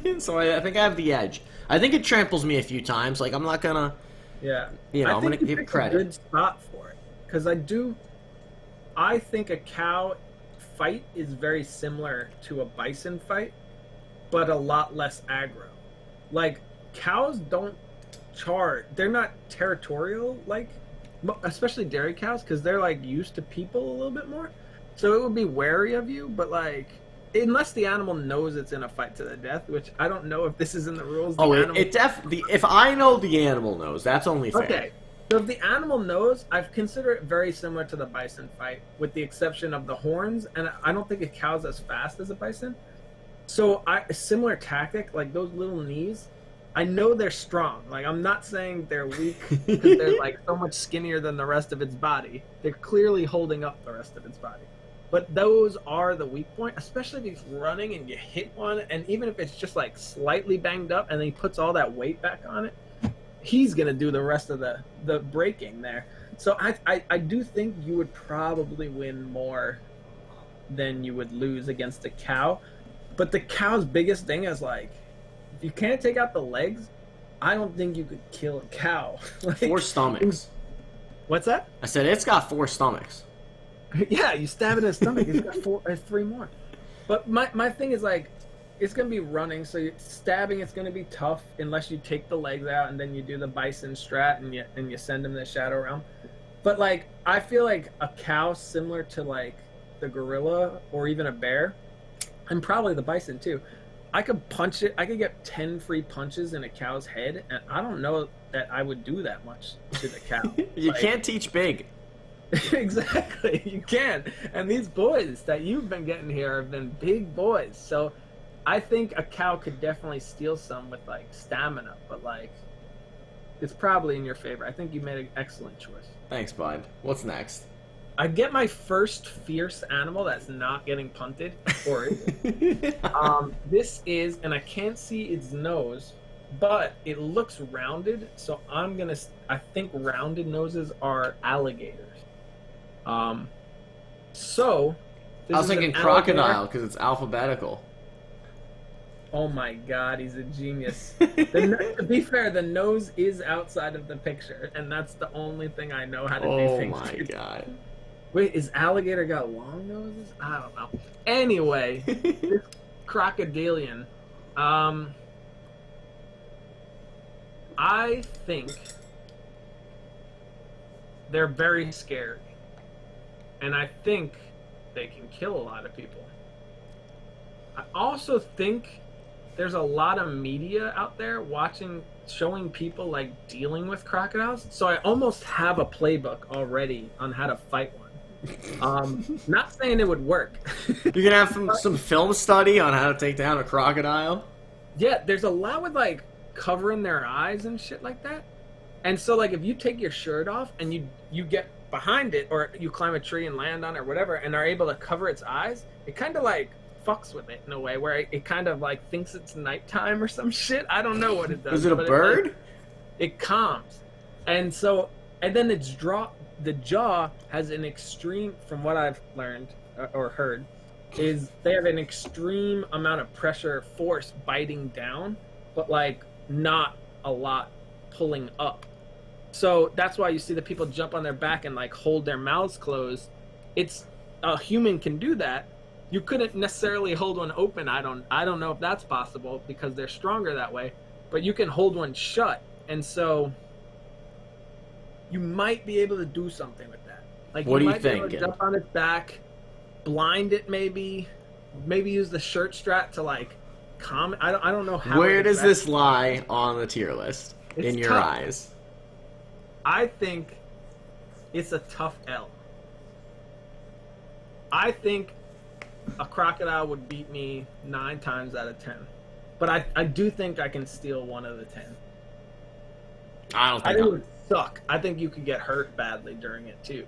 edge. So, I think I have the edge. I think it tramples me a few times. Like, I'm not gonna... Yeah. You know, I'm gonna you give picked credit. a good spot for it. Because I think a cow fight is very similar to a bison fight, but a lot less aggro. Like, cows don't charge. They're not territorial, like, especially dairy cows, because they're, like, used to people a little bit more. So it would be wary of you, but, like, unless the animal knows it's in a fight to the death, which I don't know if this is in the rules. It definitely... If I know the animal knows, that's only fair. Okay. So if the animal knows, I've considered it very similar to the bison fight, with the exception of the horns, and I don't think a cow's as fast as a bison. So a similar tactic, like those little knees, I know they're strong. Like, I'm not saying they're weak because they're like so much skinnier than the rest of its body. They're clearly holding up the rest of its body. But those are the weak point, especially if he's running and you hit one, and even if it's just like slightly banged up and then he puts all that weight back on it, he's gonna do the rest of the braking there. So I do think you would probably win more than you would lose against a cow. But the cow's biggest thing is, like, if you can't take out the legs, I don't think you could kill a cow. Like, 4 stomachs. What's that? I said it's got 4 stomachs. Yeah, you stab it in the stomach, it's got 3 more. But my thing is, like, it's going to be running, so stabbing, it's going to be tough unless you take the legs out and then you do the bison strat and you send them to the shadow realm. But, like, I feel like a cow, similar to, like, the gorilla or even a bear, and probably the bison too, I could punch it. I could get 10 free punches in a cow's head, and I don't know that I would do that much to the cow. You Like, can't teach big. Exactly, you can. And these boys that you've been getting here have been big boys. So I think a cow could definitely steal some with, like, stamina, but, like, it's probably in your favor. I think you made an excellent choice. Thanks, bud. What's next? I get my first fierce animal that's not getting punted, or is it? This is, and I can't see its nose, but it looks rounded, so I think rounded noses are alligators. So this I was is an thinking alligator. crocodile because it's alphabetical. Oh my god, he's a genius. To be fair, the nose is outside of the picture, and that's the only thing I know how to do. Oh things my with. god. Wait, is alligator got long noses? I don't know. Anyway, this crocodilian, I think they're very scary, and I think they can kill a lot of people. I also think there's a lot of media out there showing people, like, dealing with crocodiles. So I almost have a playbook already on how to fight one. Not saying it would work. You're gonna have some film study on how to take down a crocodile? Yeah, there's a lot with, like, covering their eyes and shit like that. And so like if you take your shirt off and you get behind it, or you climb a tree and land on it or whatever, and are able to cover its eyes, it kind of like fucks with it in a way where it kind of like thinks it's nighttime or some shit. I don't know what it does. Is it a bird? It calms. And so, and then the jaw has an extreme, from what I've learned or heard, is they have an extreme amount of pressure force biting down, but like not a lot pulling up. So that's why you see the people jump on their back and like hold their mouths closed. It's a human can do that. You couldn't necessarily hold one open. I don't know if that's possible because they're stronger that way, but you can hold one shut. And so you might be able to do something with that. Like, what do you might be able think? to jump on its back, blind it, maybe use the shirt strap to like calm. I don't know how. Where does this lie on the tier list in your tough. eyes? I think it's a tough L. I think a crocodile would beat me 9 times out of 10, but I do think I can steal one of the 10. I don't I think think it would suck. I think you could get hurt badly during it too.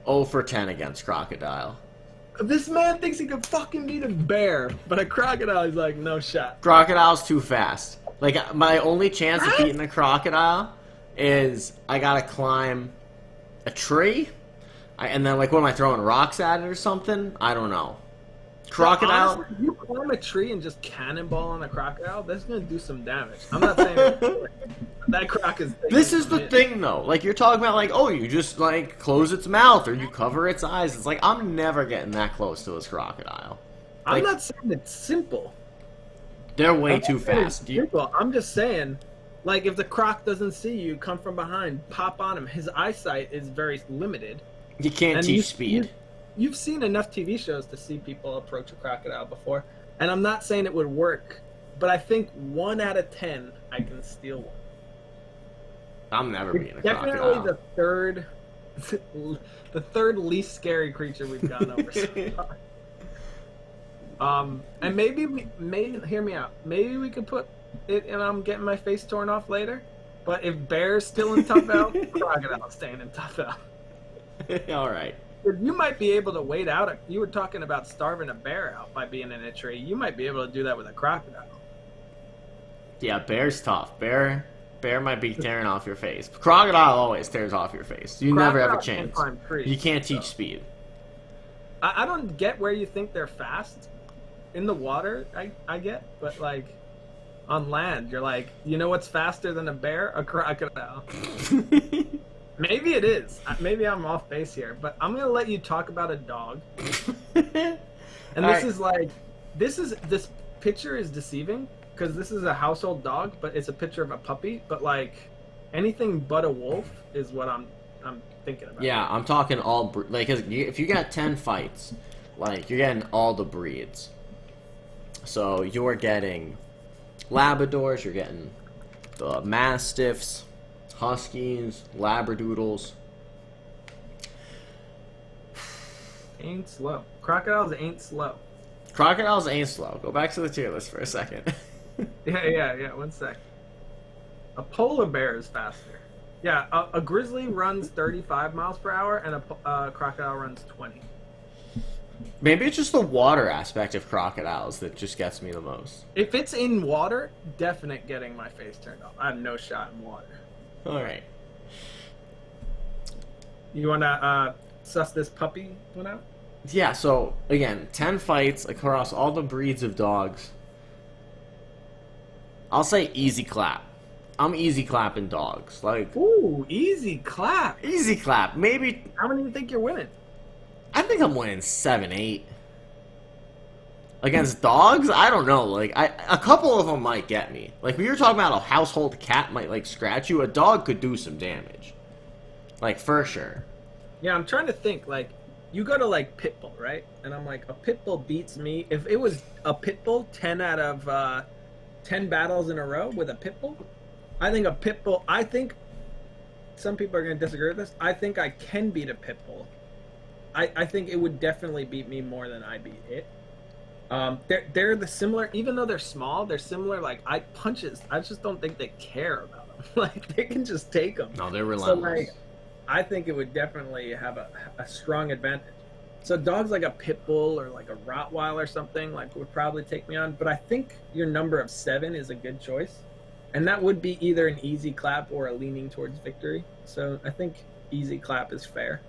0 for 10 against crocodile. This man thinks he could fucking beat a bear, but a crocodile is like, no shot. Crocodile's too fast. Like, my only chance of beating the crocodile is I gotta climb a tree, and then, like, what am I throwing rocks at it or something? I don't know. Crocodile. Honestly, if you climb a tree and just cannonball on a crocodile, that's gonna do some damage. I'm not saying that croc is. This is the thing, though. Like, you're talking about, like, oh, you just, like, close its mouth or you cover its eyes. It's like, I'm never getting that close to this crocodile. I'm Like, not saying it's simple. they're way I'm too not saying fast. it's simple. I'm just saying, like, if the croc doesn't see you, come from behind, pop on him. His eyesight is very limited. You can't And teach speed. You've seen enough TV shows to see people approach a crocodile before, and I'm not saying it would work, but I think 1 out of 10 I can steal one. I'm never being a Definitely crocodile. the third least scary creature we've gone over so far. And maybe hear me out. Maybe we could put it, and I'm getting my face torn off later. But if bear's still in tough out, crocodile's staying in tough out. All right. You might be able to wait out. You were talking about starving a bear out by being in a tree. You might be able to do that with a crocodile. Yeah, bear's tough. Bear might be tearing off your face. Crocodile always tears off your face. You never have a Crocodile can't chance. climb trees, You can't teach so. speed. I don't get where you think they're fast. In the water, I get, but like on land, you're like, you know what's faster than a bear? A crocodile. Maybe it is. Maybe I'm off base here, but I'm gonna let you talk about a dog. And this picture is deceiving because this is a household dog, but it's a picture of a puppy. But like anything but a wolf is what I'm thinking about. Yeah, I'm talking all like if you got 10 fights, like you're getting all the breeds. So you're getting Labradors, you're getting the Mastiffs, Huskies, Labradoodles. Ain't slow. Crocodiles ain't slow. Crocodiles ain't slow. Go back to the tier list for a second. Yeah. 1 sec. A polar bear is faster. Yeah, a grizzly runs 35 miles per hour, and a crocodile runs 20. Maybe it's just the water aspect of crocodiles that just gets me the most. If it's in water, definite getting my face turned off. I have no shot in water. Alright. You want to suss this puppy one out? Yeah, so, again, 10 fights across all the breeds of dogs. I'll say easy clap. I'm easy clapping dogs. Like, Ooh, easy clap. easy clap. Maybe, How many do you think you're winning? I think I'm winning 7-8. Against dogs? I don't know. Like, a couple of them might get me. Like, we were talking about a household cat might, like, scratch you. A dog could do some damage. Like, for sure. Yeah, I'm trying to think. Like, you go to like Pitbull, right? And I'm like, a Pitbull beats me. If it was a Pitbull, 10 out of 10 battles in a row with a Pitbull, I think a Pitbull. I think some people are going to disagree with this. I think I can beat a Pitbull. I think it would definitely beat me more than I beat it. They're the similar, even though they're small, they're similar. Like punches, I just don't think they care about them. Like they can just take them. No, they're So relentless. like, I think it would definitely have a strong advantage. So dogs like a pit bull or like a Rottweiler or something like would probably take me on. But I think your number of 7 is a good choice, and that would be either an easy clap or a leaning towards victory. So I think easy clap is fair.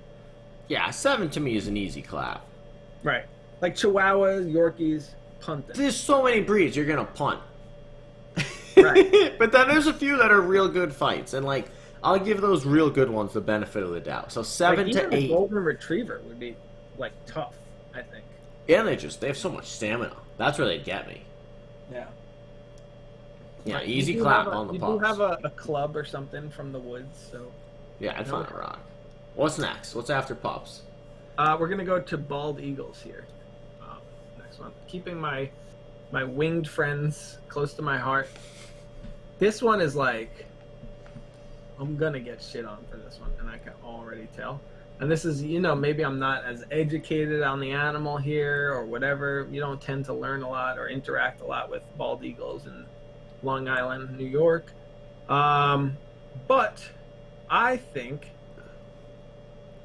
Yeah, 7 to me is an easy clap. Right. Like Chihuahuas, Yorkies, punt them. There's so many breeds you're gonna punt. Right. But then there's a few that are real good fights, and like I'll give those real good ones the benefit of the doubt. So 7 Like, to even a 8. golden retriever would be like tough, I think. And they have so much stamina. That's where they get me. Yeah. Yeah, Right, easy you do clap have on the You pups. do have a club or something from the woods, so Yeah, I'd find a rock. What's next? What's after pups? we're gonna go to bald eagles here. Next one, keeping my winged friends close to my heart. This one is like, I'm gonna get shit on for this one, and I can already tell. And this is, maybe I'm not as educated on the animal here or whatever. You don't tend to learn a lot or interact a lot with bald eagles in Long Island, New York. But I think,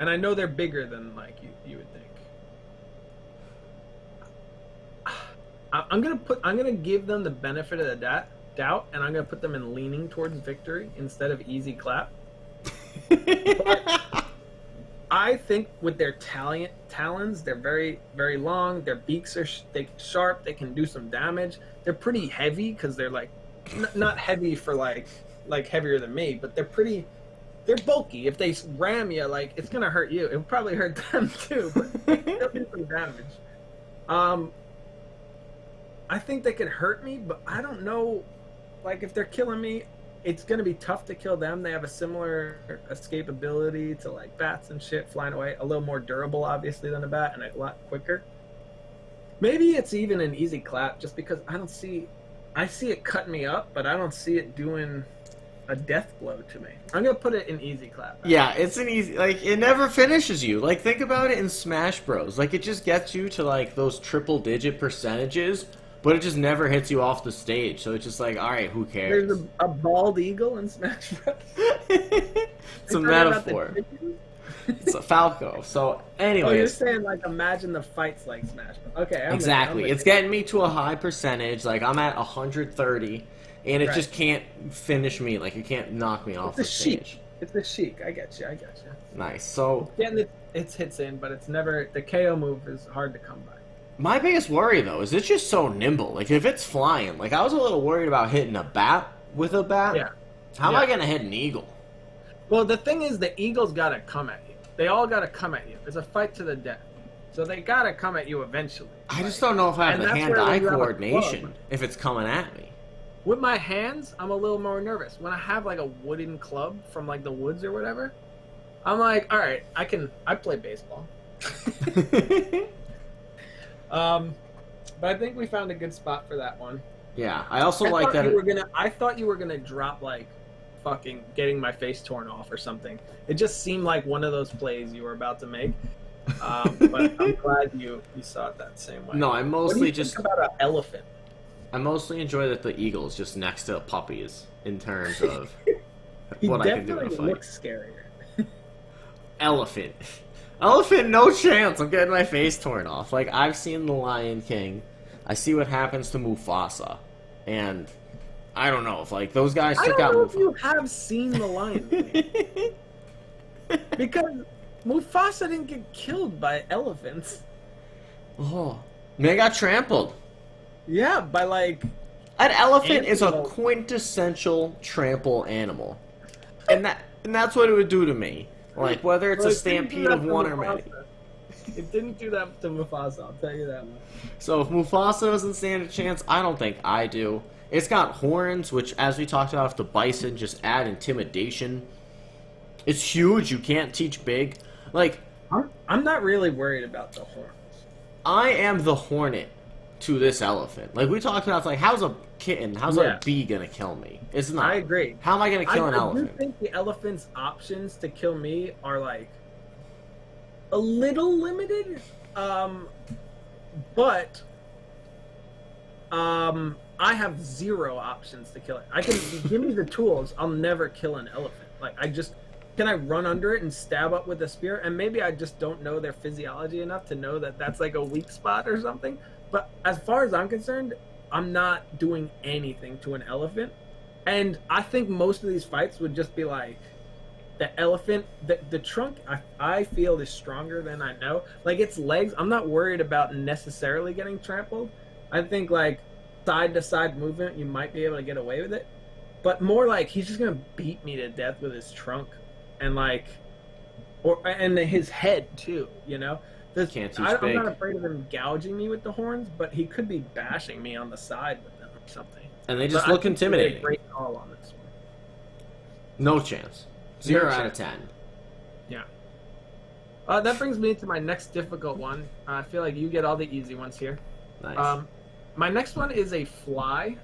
and I know they're bigger than like you would think. I'm gonna give them the benefit of the doubt, and I'm gonna put them in leaning towards victory instead of easy clap. I think with their talons, they're very, very long. Their beaks are sharp. They can do some damage. They're pretty heavy because they're like, not heavy for like heavier than me, but they're bulky. If they ram you, like it's gonna hurt you. It would probably hurt them too, but they'll do some damage. I think they could hurt me, but I don't know. Like if they're killing me, it's gonna be tough to kill them. They have a similar escapability to like bats and shit flying away. A little more durable, obviously, than a bat, and a lot quicker. Maybe it's even an easy clap, just because I see it cutting me up, but I don't see it doing a death blow to me. I'm gonna put it in easy clap. Yeah, it's an easy, like, it never finishes you. Like, think about it in Smash Bros. Like, it just gets you to, like, those triple-digit percentages, but it just never hits you off the stage. So it's just like, alright, who cares? There's a bald eagle in Smash Bros. It's a metaphor. It's a Falco. So, anyway. Oh, you're saying, like, imagine the fights like Smash Bros. Okay, Exactly. It's getting me to a high percentage. Like, I'm at 130, and it just can't finish me. Like, it can't knock me off the stage. It's the Sheik. I get you. Nice. So, getting its hits in, but it's never, the KO move is hard to come by. My biggest worry, though, is it's just so nimble. Like, if it's flying, like, I was a little worried about hitting a bat with a bat. Yeah. How am I going to hit an eagle? Well, the thing is, the eagle's got to come at you. They all got to come at you. It's a fight to the death. So they got to come at you eventually. I just don't know if I have the hand-eye coordination club, if it's coming at me. With my hands, I'm a little more nervous. When I have, like, a wooden club from, like, the woods or whatever, I'm like, all right, I play baseball. But I think we found a good spot for that one. Yeah, I also like that. I thought you were gonna drop like fucking getting my face torn off or something. It just seemed like one of those plays you were about to make. But I'm glad you saw it that same way. No, I mostly just think about an elephant. I mostly enjoy that the eagle's just next to puppies in terms of He what I can do in a definitely fight. looks scarier. Elephant. Elephant, no chance. I'm getting my face torn off. Like, I've seen The Lion King. I see what happens to Mufasa. And I don't know if, like, those guys took out Mufasa. I don't know if you have seen The Lion King. Because Mufasa didn't get killed by elephants. Oh. They got trampled. Yeah, by, like... An elephant is a Antelope. quintessential trample animal. And that's what it would do to me. Like, whether it's Well, a it didn't do stampede that of to one or Mufasa. many. It didn't do that to Mufasa, I'll tell you that much. So if Mufasa doesn't stand a chance, I don't think I do. It's got horns, which, as we talked about with the bison, just add intimidation. It's huge. You can't teach big. Like, I'm not really worried about the horns. I am the hornet to this elephant. Like, we talked about, it's like, how's a bee gonna kill me? It's not. I agree. How am I gonna kill an elephant? I do think the elephant's options to kill me are, like, a little limited. But I have zero options to kill it. I can give me the tools. I'll never kill an elephant. Like can I run under it and stab up with a spear? And maybe I just don't know their physiology enough to know that that's like a weak spot or something. But as far as I'm concerned, I'm not doing anything to an elephant. And I think most of these fights would just be like, the elephant, the trunk, I feel is stronger than I know. Like its legs, I'm not worried about necessarily getting trampled. I think like side to side movement, you might be able to get away with it. But more like he's just gonna beat me to death with his trunk, and like, and his head too. You know, I'm not afraid of him gouging me with the horns, but he could be bashing me on the side with them or something. And they just look intimidating. Great call on this one. No chance. 0 out of 10. Yeah. That brings me to my next difficult one. I feel like you get all the easy ones here. Nice. My next one is a fly.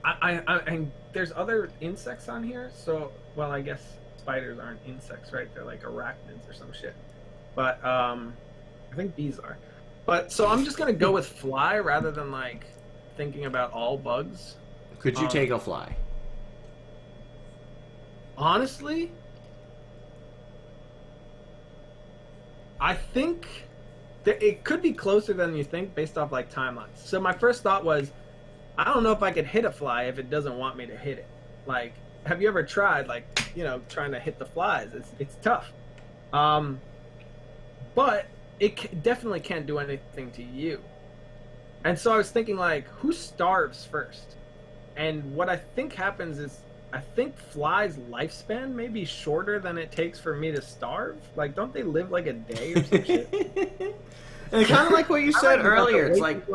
And there's other insects on here, so well, I guess spiders aren't insects, right? They're like arachnids or some shit. But I think bees are. But so I'm just gonna go with fly rather than like thinking about all bugs. Could you take a fly? Honestly, I think that it could be closer than you think based off like timelines. So my first thought was, I don't know if I could hit a fly if it doesn't want me to hit it. Like, have you ever tried like, trying to hit the flies? It's tough. But it definitely can't do anything to you. And so I was thinking like, who starves first? And what I think happens is, I think flies' lifespan may be shorter than it takes for me to starve. Like, don't they live like a day or some shit? And kind of like what you said earlier, it's like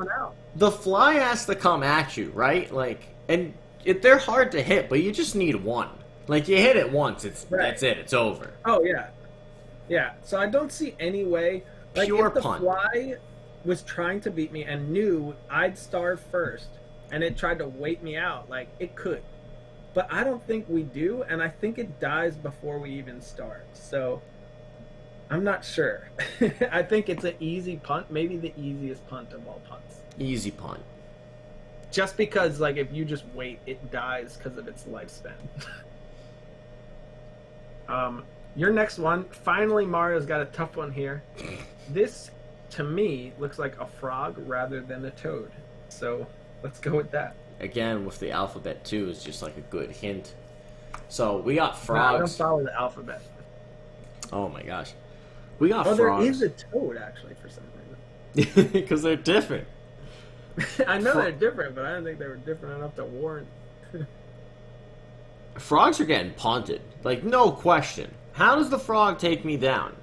the fly has to come at you, right? Like, and they're hard to hit, but you just need one. Like, you hit it once, that's it, it's over. Oh yeah, yeah. So I don't see any way. Like, Pure if the punt. fly was trying to beat me and knew I'd starve first, and it tried to wait me out, like it could. But I don't think we do, and I think it dies before we even start. So I'm not sure. I think it's an easy punt, maybe the easiest punt of all punts. Easy punt. Just because, like, if you just wait, it dies because of its lifespan. Your next one, finally Mario's got a tough one here. This, to me, looks like a frog rather than a toad. So let's go with that. Again, with the alphabet too, is just like a good hint. So we got frogs. No, I don't follow the alphabet. Oh my gosh, we got frogs. There is a toad actually for some reason. Because they're different. I know they're different, but I don't think they were different enough to warrant. Frogs are getting punted, like no question. How does the frog take me down?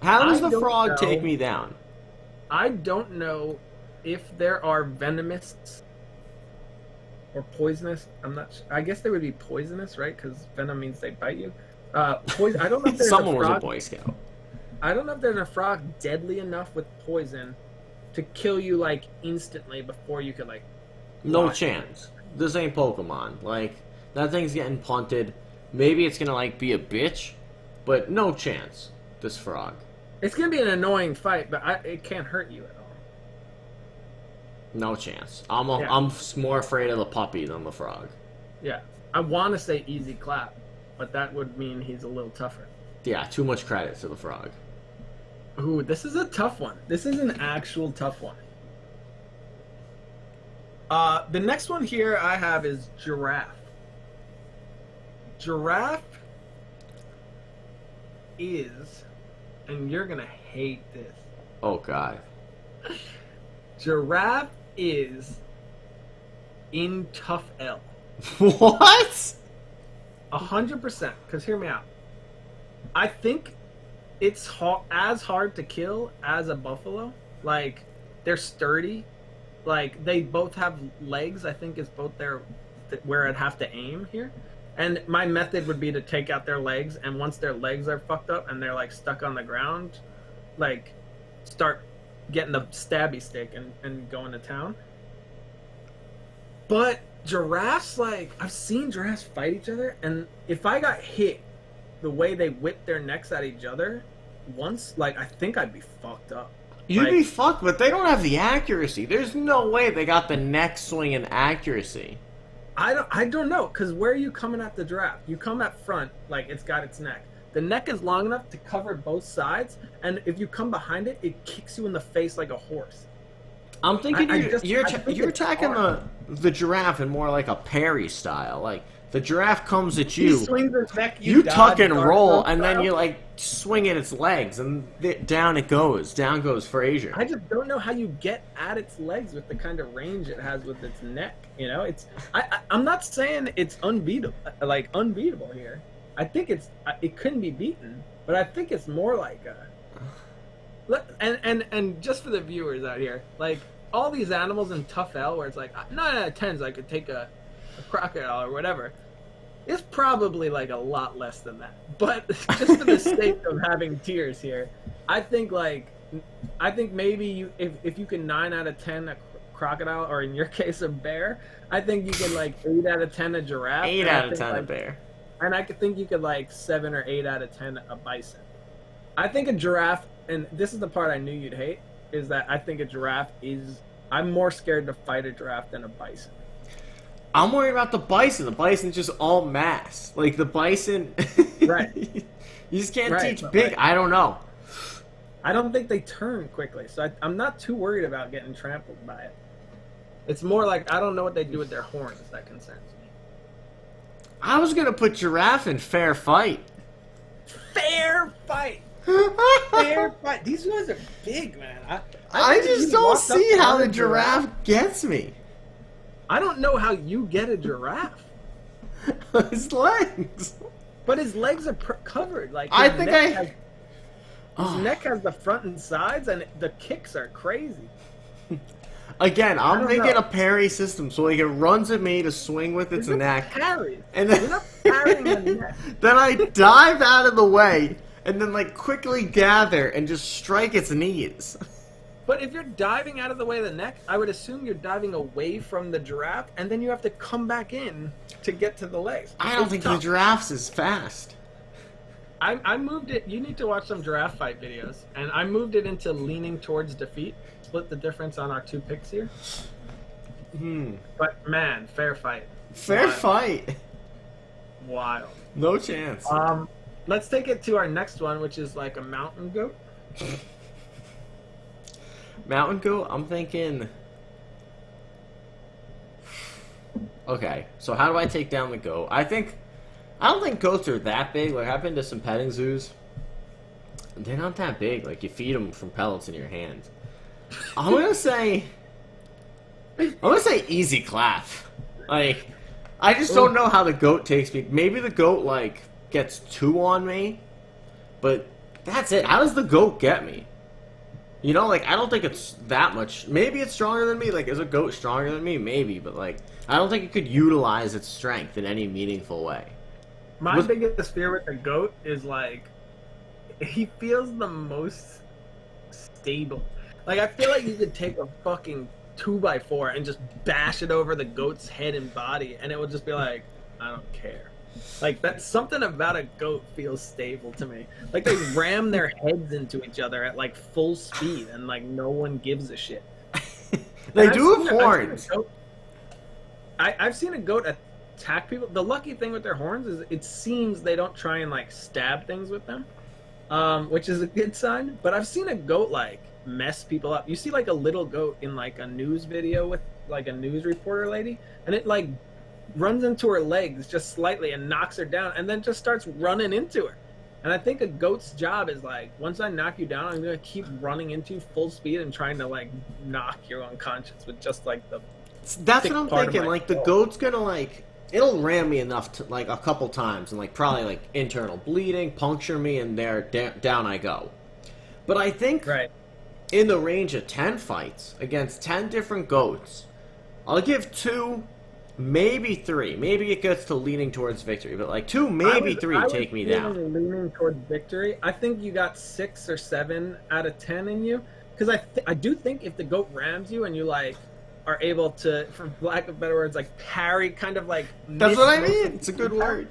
How does the frog take me down? I don't know if there are venomous or poisonous. I'm not sure. I guess they would be poisonous, right? Because venom means they bite you. Poison. I don't know if there's Someone a frog, was a Boy Scout. I don't know if there's a frog deadly enough with poison to kill you like instantly before you could like. No chance. This ain't Pokemon. Like, that thing's getting punted. Maybe it's gonna like be a bitch, but no chance. This frog. It's gonna be an annoying fight, but it can't hurt you at all. No chance. I'm more afraid of the puppy than the frog. Yeah, I want to say easy clap, but that would mean he's a little tougher. Yeah, too much credit to the frog. Ooh, this is a tough one. This is an actual tough one. The next one here I have is giraffe. Giraffe is, and you're gonna hate this. Oh God. Giraffe is in Tough L. What? 100%. Because hear me out. I think it's as hard to kill as a buffalo. Like, they're sturdy. Like, they both have legs. I think is both where I'd have to aim here. And my method would be to take out their legs, and once their legs are fucked up and they're like stuck on the ground, like start getting the stabby stick and going to town. But giraffes, like, I've seen giraffes fight each other, and if I got hit the way they whip their necks at each other once, like, I think I'd be fucked up. You'd Like, be fucked, but they don't have the accuracy. There's no way they got the neck swing and accuracy. I don't know, because where are you coming at the giraffe? You come at front, like it's got its neck. The neck is long enough to cover both sides, and if you come behind it, it kicks you in the face like a horse. I'm thinking I think you're it's attacking hard. the giraffe in more like a parry style. Like the giraffe comes at He you, swings his neck, you dodge, tuck and Dark roll, Souls and then style. you like swing at its legs, and down it goes. Down goes Frazier. I just don't know how you get at its legs with the kind of range it has with its neck. You know, I'm not saying it's unbeatable here. I think it couldn't be beaten, but I think it's more like and just for the viewers out here, like all these animals in Tough L, where it's like 9 out of 10s, I could take a crocodile or whatever. It's probably like a lot less than that. But just for the sake of having tears here, I think maybe if you can 9 out of 10 a crocodile, or in your case a bear, I think you can like 8 out of 10 a giraffe. 8 and out of 10 a bear. And I could think you could like 7 or 8 out of 10 a bison. I think a giraffe, and this is the part I knew you'd hate, is that I think a giraffe is. I'm more scared to fight a giraffe than a bison. I'm worried about the bison. The bison's just all mass. Like the bison. Right. You just can't Right, teach but, big. like, I don't know. I don't think they turn quickly, so I'm not too worried about getting trampled by it. It's more like I don't know what they do with their horns that concerns me. I was gonna put giraffe in fair fight. Fair fight. Fair fight. These guys are big, man. I think if just you don't walked up see to how a the giraffe gets me. I don't know how you get a giraffe, His legs. but his legs are covered. Like I his think neck I- has- His neck has the front and sides, and the kicks are crazy. Again, I'm don't thinking know. a parry system, so like it runs at me to swing with its You're not neck, parried. and You're then, not parrying the neck. then I dive out of the way, and then like quickly gather and just strike its knees. But if you're diving out of the way of the neck, I would assume you're diving away from the giraffe, and then you have to come back in to get to the legs. I don't It's think tough. the giraffe's is fast. I moved it. You need to watch some giraffe fight videos, and I moved it into leaning towards defeat. Split the difference on our 2 picks here. But man, fair fight. Fair Wild. fight. Wild. No chance. Let's take it to our next one, which is like a mountain goat. Mountain goat, I'm thinking. Okay, so how do I take down the goat? I don't think goats are that big. Like I've been to some petting zoos. They're not that big. Like you feed them from pellets in your hand. I'm gonna say easy clap. Like I just don't know how the goat takes me. Maybe the goat like gets 2 on me, but that's it. How does the goat get me? You know, like I don't think it's that much. Maybe it's stronger than me. Like is a goat stronger than me? Maybe, but like I don't think it could utilize its strength in any meaningful way. My biggest fear with the goat is like he feels the most stable. Like I feel like you could take a fucking 2x4 and just bash it over the goat's head and body, and it would just be like, I don't care. Like that's something about a goat feels stable to me. Like they ram their heads into each other at like full speed, and like no one gives a shit. They And do have horns. I've seen a goat attack people. The lucky thing with their horns is it seems they don't try and like stab things with them, which is a good sign. But I've seen a goat like mess people up. You see like a little goat in like a news video with like a news reporter lady, and it like runs into her legs just slightly and knocks her down, and then just starts running into her. And I think a goat's job is like, once I knock you down, I'm gonna keep running into you full speed and trying to like knock you unconscious with just like the. That's thick what I'm part of thinking. my Like the skull. goat's gonna like it'll ram me enough to like a couple times and like probably like internal bleeding, puncture me, and there down I go. But I think Right. in the range of 10 fights against 10 different goats, I'll give 2, maybe 3. Maybe it gets to leaning towards victory, but like 2, maybe 3 take me down. Leaning towards victory. I think you got 6 or 7 out of 10 in you, because I do think if the goat rams you and you like are able to, for lack of better words, like parry, kind of like. That's what I miss most mean. of It's a the good impact word.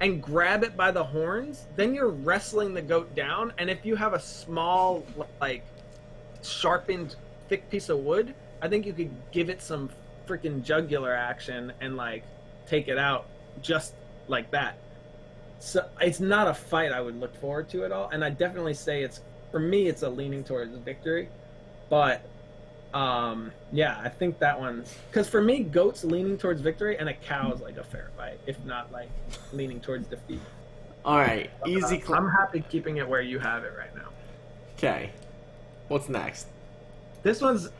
And grab it by the horns, then you're wrestling the goat down. And if you have a small like sharpened, thick piece of wood, I think you could give it some freaking jugular action and like take it out just like that. So it's not a fight I would look forward to at all, and I definitely say for me it's a leaning towards victory. But yeah, I think that one's because for me, goat's leaning towards victory, and a cow's like a fair fight, if not like leaning towards defeat. All right, easy. I'm happy keeping it where you have it right now. Okay, what's next? This one's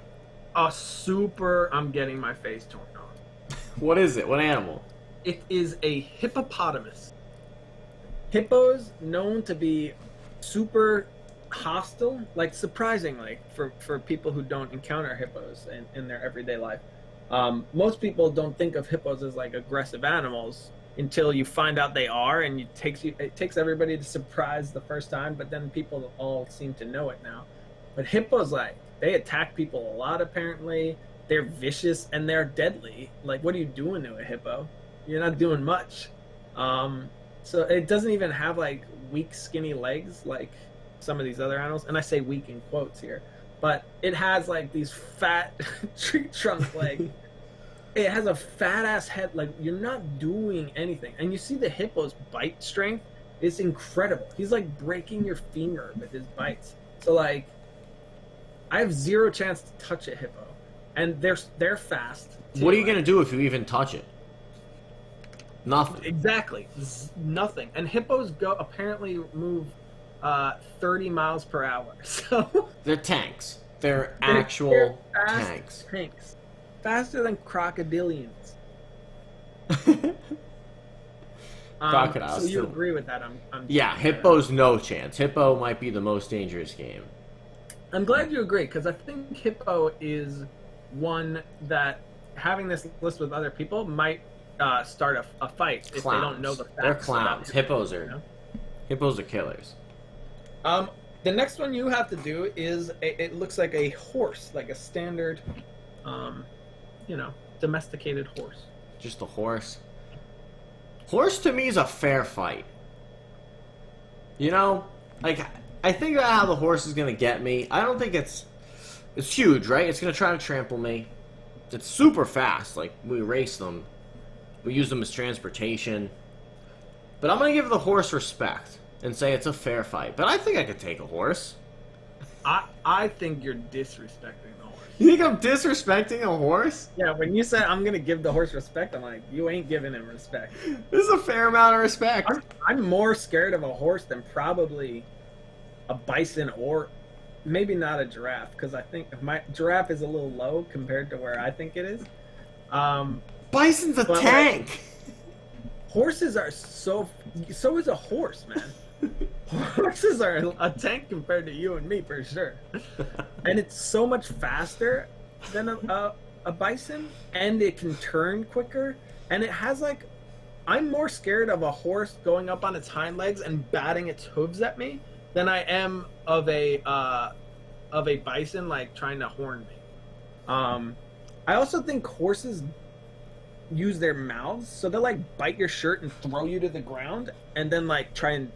a super. I'm getting my face torn off. What is it? What animal? It is a hippopotamus. Hippos known to be super hostile, like surprisingly for people who don't encounter hippos in their everyday life. Most people don't think of hippos as like aggressive animals until you find out they are, and it takes everybody to surprise the first time, but then people all seem to know it now. But hippos, like, they attack people a lot apparently. They're vicious and they're deadly. Like, what are you doing to a hippo? You're not doing much. So it doesn't even have like weak skinny legs like some of these other animals, and I say weak in quotes here, but it has like these fat tree trunk legs. It has a fat ass head. Like, you're not doing anything, and you see the hippo's bite strength is incredible. He's like breaking your finger with his bites. So like, I have zero chance to touch a hippo, and they're fast too. What are you gonna do if you even touch it? Nothing. Exactly, nothing. And hippos apparently move 30 miles per hour. So they're tanks. They're actual fast tanks. Tanks. Faster than crocodilians. Crocodiles. So you agree with that? Yeah, hippo's no chance. Hippo might be the most dangerous game. I'm glad you agree, because I think hippo is one that, having this list with other people, might start a fight if they don't know the facts. They're clowns. Hippos are, you know? Hippos are killers. The next one you have to do is it looks like a horse, like a standard, domesticated horse. Just a horse. Horse to me is a fair fight. You know, like, I think about how the horse is gonna get me. I don't think it's huge, right? It's gonna try to trample me. It's super fast. Like, we race them. We use them as transportation. But I'm gonna give the horse respect and say it's a fair fight. But I think I could take a horse. I think you're disrespecting the horse. You think I'm disrespecting a horse? Yeah, when you said I'm gonna give the horse respect, I'm like, you ain't giving him respect. This is a fair amount of respect. I'm more scared of a horse than probably a bison, or maybe not a giraffe, because I think my giraffe is a little low compared to where I think it is. Bison's a tank. Like, horses are so is a horse, man. Horses are a tank compared to you and me, for sure. And it's so much faster than a bison, and it can turn quicker, and it has like, I'm more scared of a horse going up on its hind legs and batting its hooves at me than I am of a bison like trying to horn me. I also think horses use their mouths, so they'll like bite your shirt and throw you to the ground, and then like try and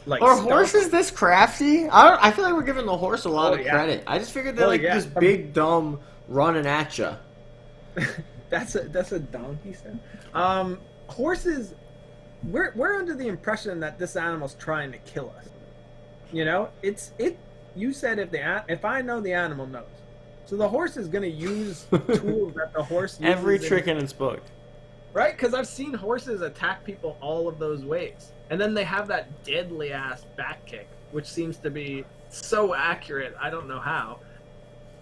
like. Are horses this crafty? I feel like we're giving the horse a lot of credit. I just figured they're this big dumb running at you. That's a donkey sound. Horses, we're under the impression that this animal's trying to kill us. You know, you said if I know, the animal knows. So the horse is going to use tools that the horse uses. Every trick in its book. Right? Because I've seen horses attack people all of those ways. And then they have that deadly-ass back kick, which seems to be so accurate, I don't know how.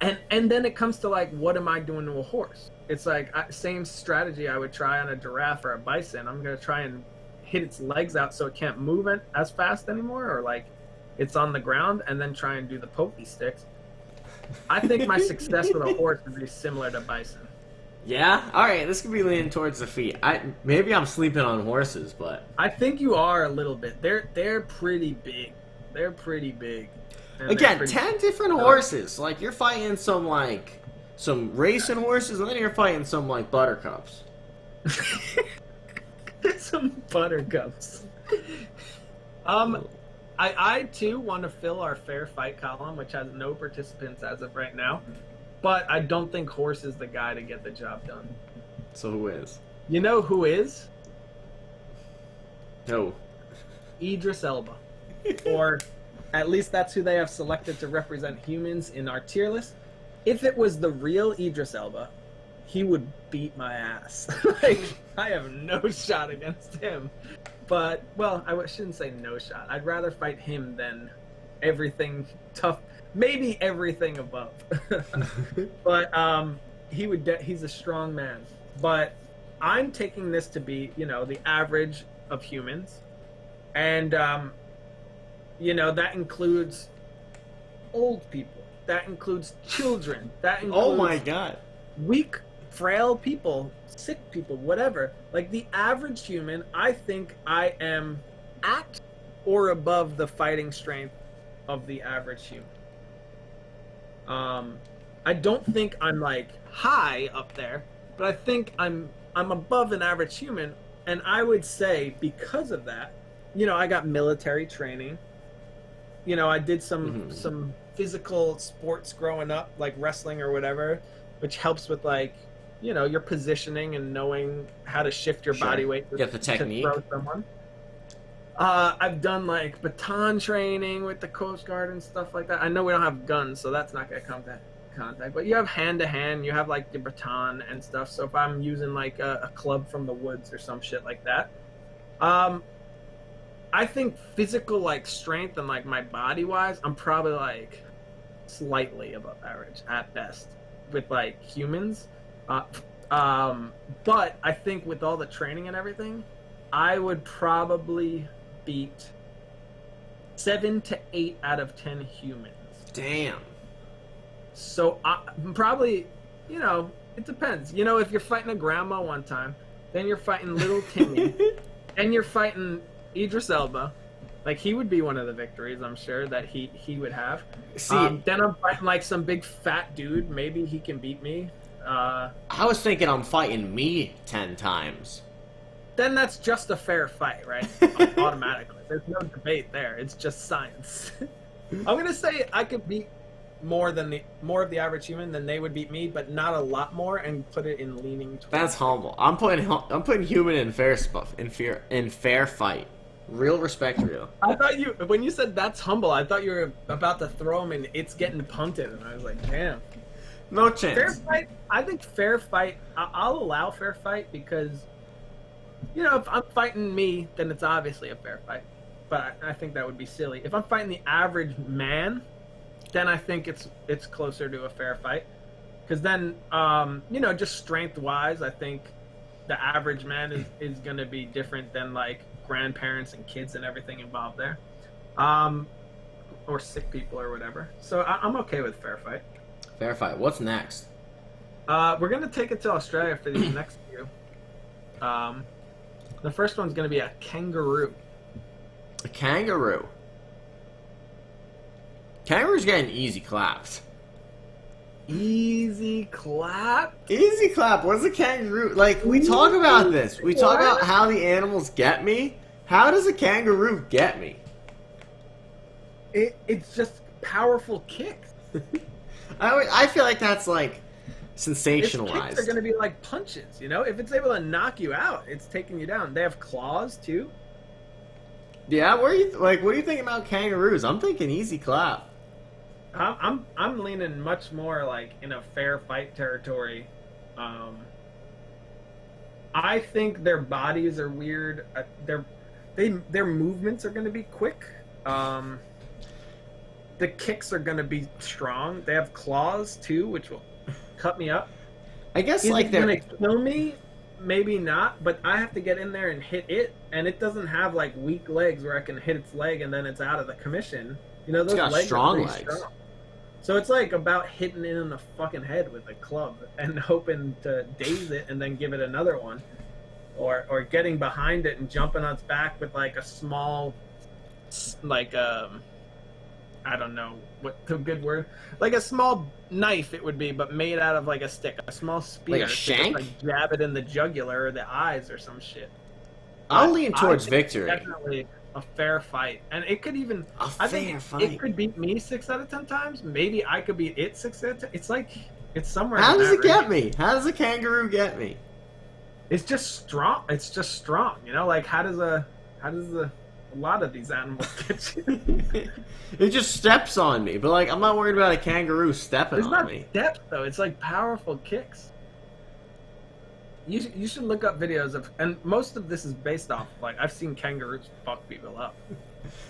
And then it comes to, like, what am I doing to a horse? It's like, same strategy I would try on a giraffe or a bison. I'm going to try and hit its legs out so it can't move as fast anymore, or, like, it's on the ground, and then try and do the pokey sticks. I think my success with a horse would be similar to bison. Yeah? Alright, this could be leaning towards the feet. Maybe I'm sleeping on horses, but... I think you are a little bit. They're pretty big. They're pretty big. Again, 10 different horses. Like, you're fighting some racing horses, and then you're fighting some, like, buttercups. Some buttercups. I too want to fill our fair fight column, which has no participants as of right now. But I don't think Horse is the guy to get the job done. So who is? You know who is? No. Idris Elba. Or at least that's who they have selected to represent humans in our tier list. If it was the real Idris Elba, he would beat my ass. Like, I have no shot against him. But, well, I shouldn't say no shot. I'd rather fight him than everything tough. Maybe everything above. But he's a strong man. But I'm taking this to be, the average of humans. And, that includes old people. That includes children. That includes Oh my god. weak, frail people, sick people, whatever. Like the average human, I think I am at or above the fighting strength of the average human. I don't think I'm like high up there, but I think I'm above an average human, and I would say because of that, I got military training. I did some physical sports growing up, like wrestling or whatever, which helps with like, your positioning and knowing how to shift your body weight Get the technique. to throw someone. I've done like baton training with the Coast Guard and stuff like that. I know we don't have guns, so that's not gonna come to contact. But you have hand to hand, you have like the baton and stuff. So if I'm using like a club from the woods or some shit like that, I think physical like strength and like my body wise, I'm probably like slightly above average at best with like humans. But I think with all the training and everything, I would probably beat 7 to 8 out of 10 humans. Damn. So I'm probably, it depends. If you're fighting a grandma one time, then you're fighting little Timmy, and you're fighting Idris Elba. Like, he would be one of the victories, I'm sure, that he would have. See, then I'm fighting like some big fat dude. Maybe he can beat me. I was thinking I'm fighting me 10 times. Then that's just a fair fight, right? Automatically. There's no debate there. It's just science. I'm gonna say I could beat more of the average human than they would beat me, but not a lot more, and put it in leaning towards. That's humble. I'm putting human in fair fight. Real respect, real. I thought when you said that's humble, I thought you were about to throw him and it's getting punted, and I was like, damn. No chance. Fair fight. I think fair fight. I'll allow fair fight because, if I'm fighting me, then it's obviously a fair fight. But I think that would be silly. If I'm fighting the average man, then I think it's closer to a fair fight. Because then, just strength wise, I think the average man is going to be different than like grandparents and kids and everything involved there, or sick people or whatever. So I'm okay with fair fight. Fair fight. What's next? We're gonna take it to Australia for these next few. The first one's gonna be a kangaroo. A kangaroo. Kangaroo's getting easy claps. Easy clap? Easy clap. What's a kangaroo? Like, we talk about this. We talk about how the animals get me. How does a kangaroo get me? It's just powerful kicks. I feel like that's like Its sensationalized. kicks are going to be like punches, If it's able to knock you out, it's taking you down. They have claws too. Yeah, what do you think about kangaroos? I'm thinking easy clap. I'm leaning much more like in a fair fight territory. I think their bodies are weird. Their movements are going to be quick. The kicks are going to be strong. They have claws too, which will cut me up. I guess Is like it they're going to kill me? Maybe not, but I have to get in there and hit it, and it doesn't have like weak legs where I can hit its leg and then it's out of the commission. Those got legs strong are pretty legs. strong. So it's like about hitting it in the fucking head with a club and hoping to daze it and then give it another one, or getting behind it and jumping on its back with like a small, like I don't know what the good word, like a small knife it would be, but made out of like a stick, a small spear. Like a shank? To just, like, jab it in the jugular or the eyes or some shit. I'll lean towards I think victory. Definitely a fair fight, and it could even A fair fight. it could beat me 6 out of 10 times. Maybe I could beat it 6 out of 10. It's like it's somewhere. How in does that it get range. me? How does a kangaroo get me? It's just strong. It's just strong. You know, like how does a lot of these animals get you? It just steps on me, but like I'm not worried about a kangaroo stepping It's on not me. depth though. It's like powerful kicks. You should look up videos of, and most of this is based off like I've seen kangaroos fuck people up.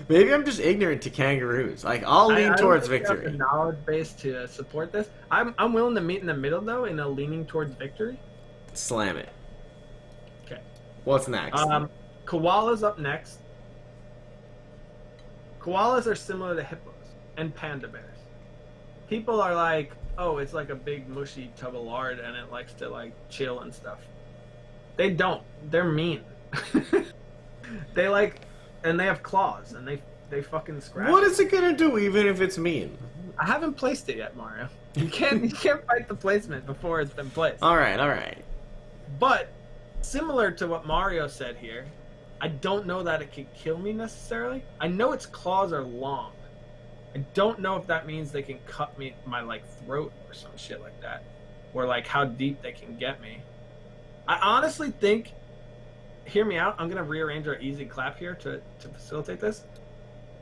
Maybe I'm just ignorant to kangaroos. Like I'll lean I don't towards think I have victory. the knowledge base to support this. I'm willing to meet in the middle though, in a leaning towards victory. Slam it. Okay. What's next? Koalas up next. Koalas are similar to hippos and panda bears. People are like, oh, it's like a big mushy tub of lard and it likes to like chill and stuff. They don't. They're mean. They like, and they have claws and they fucking scratch. What is it gonna do, even if it's mean? I haven't placed it yet, Mario. You can't fight the placement before it's been placed. All right. But similar to what Mario said here, I don't know that it could kill me necessarily. I know its claws are long. I don't know if that means they can cut me my like throat or some shit like that, or like how deep they can get me. I honestly think. Hear me out. I'm gonna rearrange our easy clap here to facilitate this.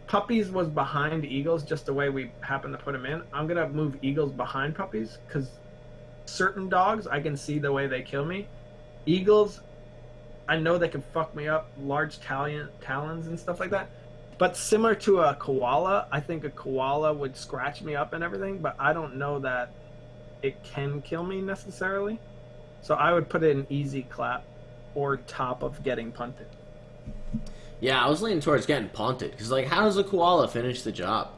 Puppies was behind Eagles, just the way we happen to put them in. I'm gonna move Eagles behind Puppies because certain dogs I can see the way they kill me. Eagles, I know they can fuck me up, large talons and stuff like that. But similar to a koala, I think a koala would scratch me up and everything, but I don't know that it can kill me necessarily. So I would put it in easy clap or top of getting punted. Yeah, I was leaning towards getting punted because, like, how does a koala finish the job?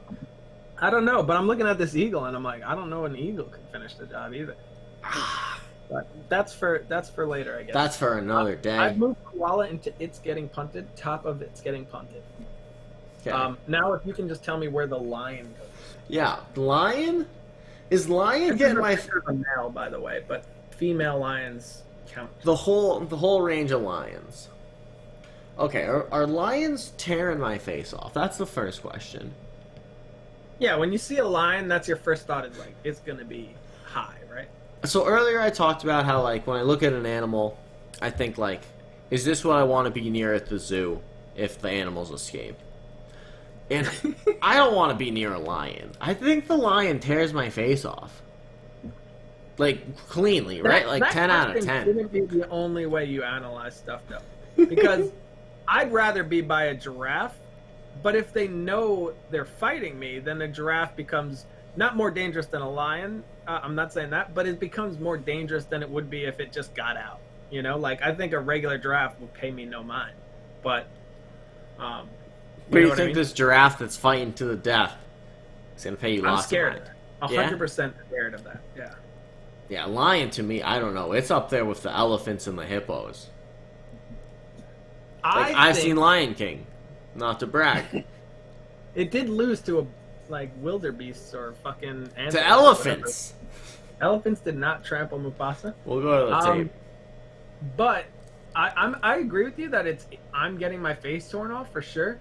I don't know, but I'm looking at this eagle and I'm like, I don't know an eagle can finish the job either. But that's for later, I guess. That's for another day. I've moved koala into it's getting punted, top of it's getting punted. Okay. Now, if you can just tell me where the lion goes. Yeah, lion. Is lion This getting is a my picture of a male, by the way, but female lions count. the whole range of lions? Okay, are lions tearing my face off? That's the first question. Yeah, when you see a lion, that's your first thought is like it's gonna be high, right? So earlier I talked about how, like, when I look at an animal, I think, like, is this what I want to be near at the zoo if the animals escape? And I don't want to be near a lion. I think the lion tears my face off. Like, cleanly, right? Like, 10 out of 10. Wouldn't be the only way you analyze stuff, though. Because I'd rather be by a giraffe, but if they know they're fighting me, then a giraffe becomes not more dangerous than a lion. I'm not saying that, but it becomes more dangerous than it would be if it just got out. You know, like, I think a regular giraffe would pay me no mind. But, But you what I think mean? this giraffe that's fighting to the death is going to pay you I'm lots scared. of money? 100% scared of that, yeah. Yeah, lion to me, I don't know. It's up there with the elephants and the hippos. Like, I've think seen Lion King. Not to brag. it did lose to a, like, wildebeests or fucking antelopes To or elephants! whatever. Elephants did not trample Mufasa. We'll go to the tape. But I agree with you that I'm getting my face torn off for sure.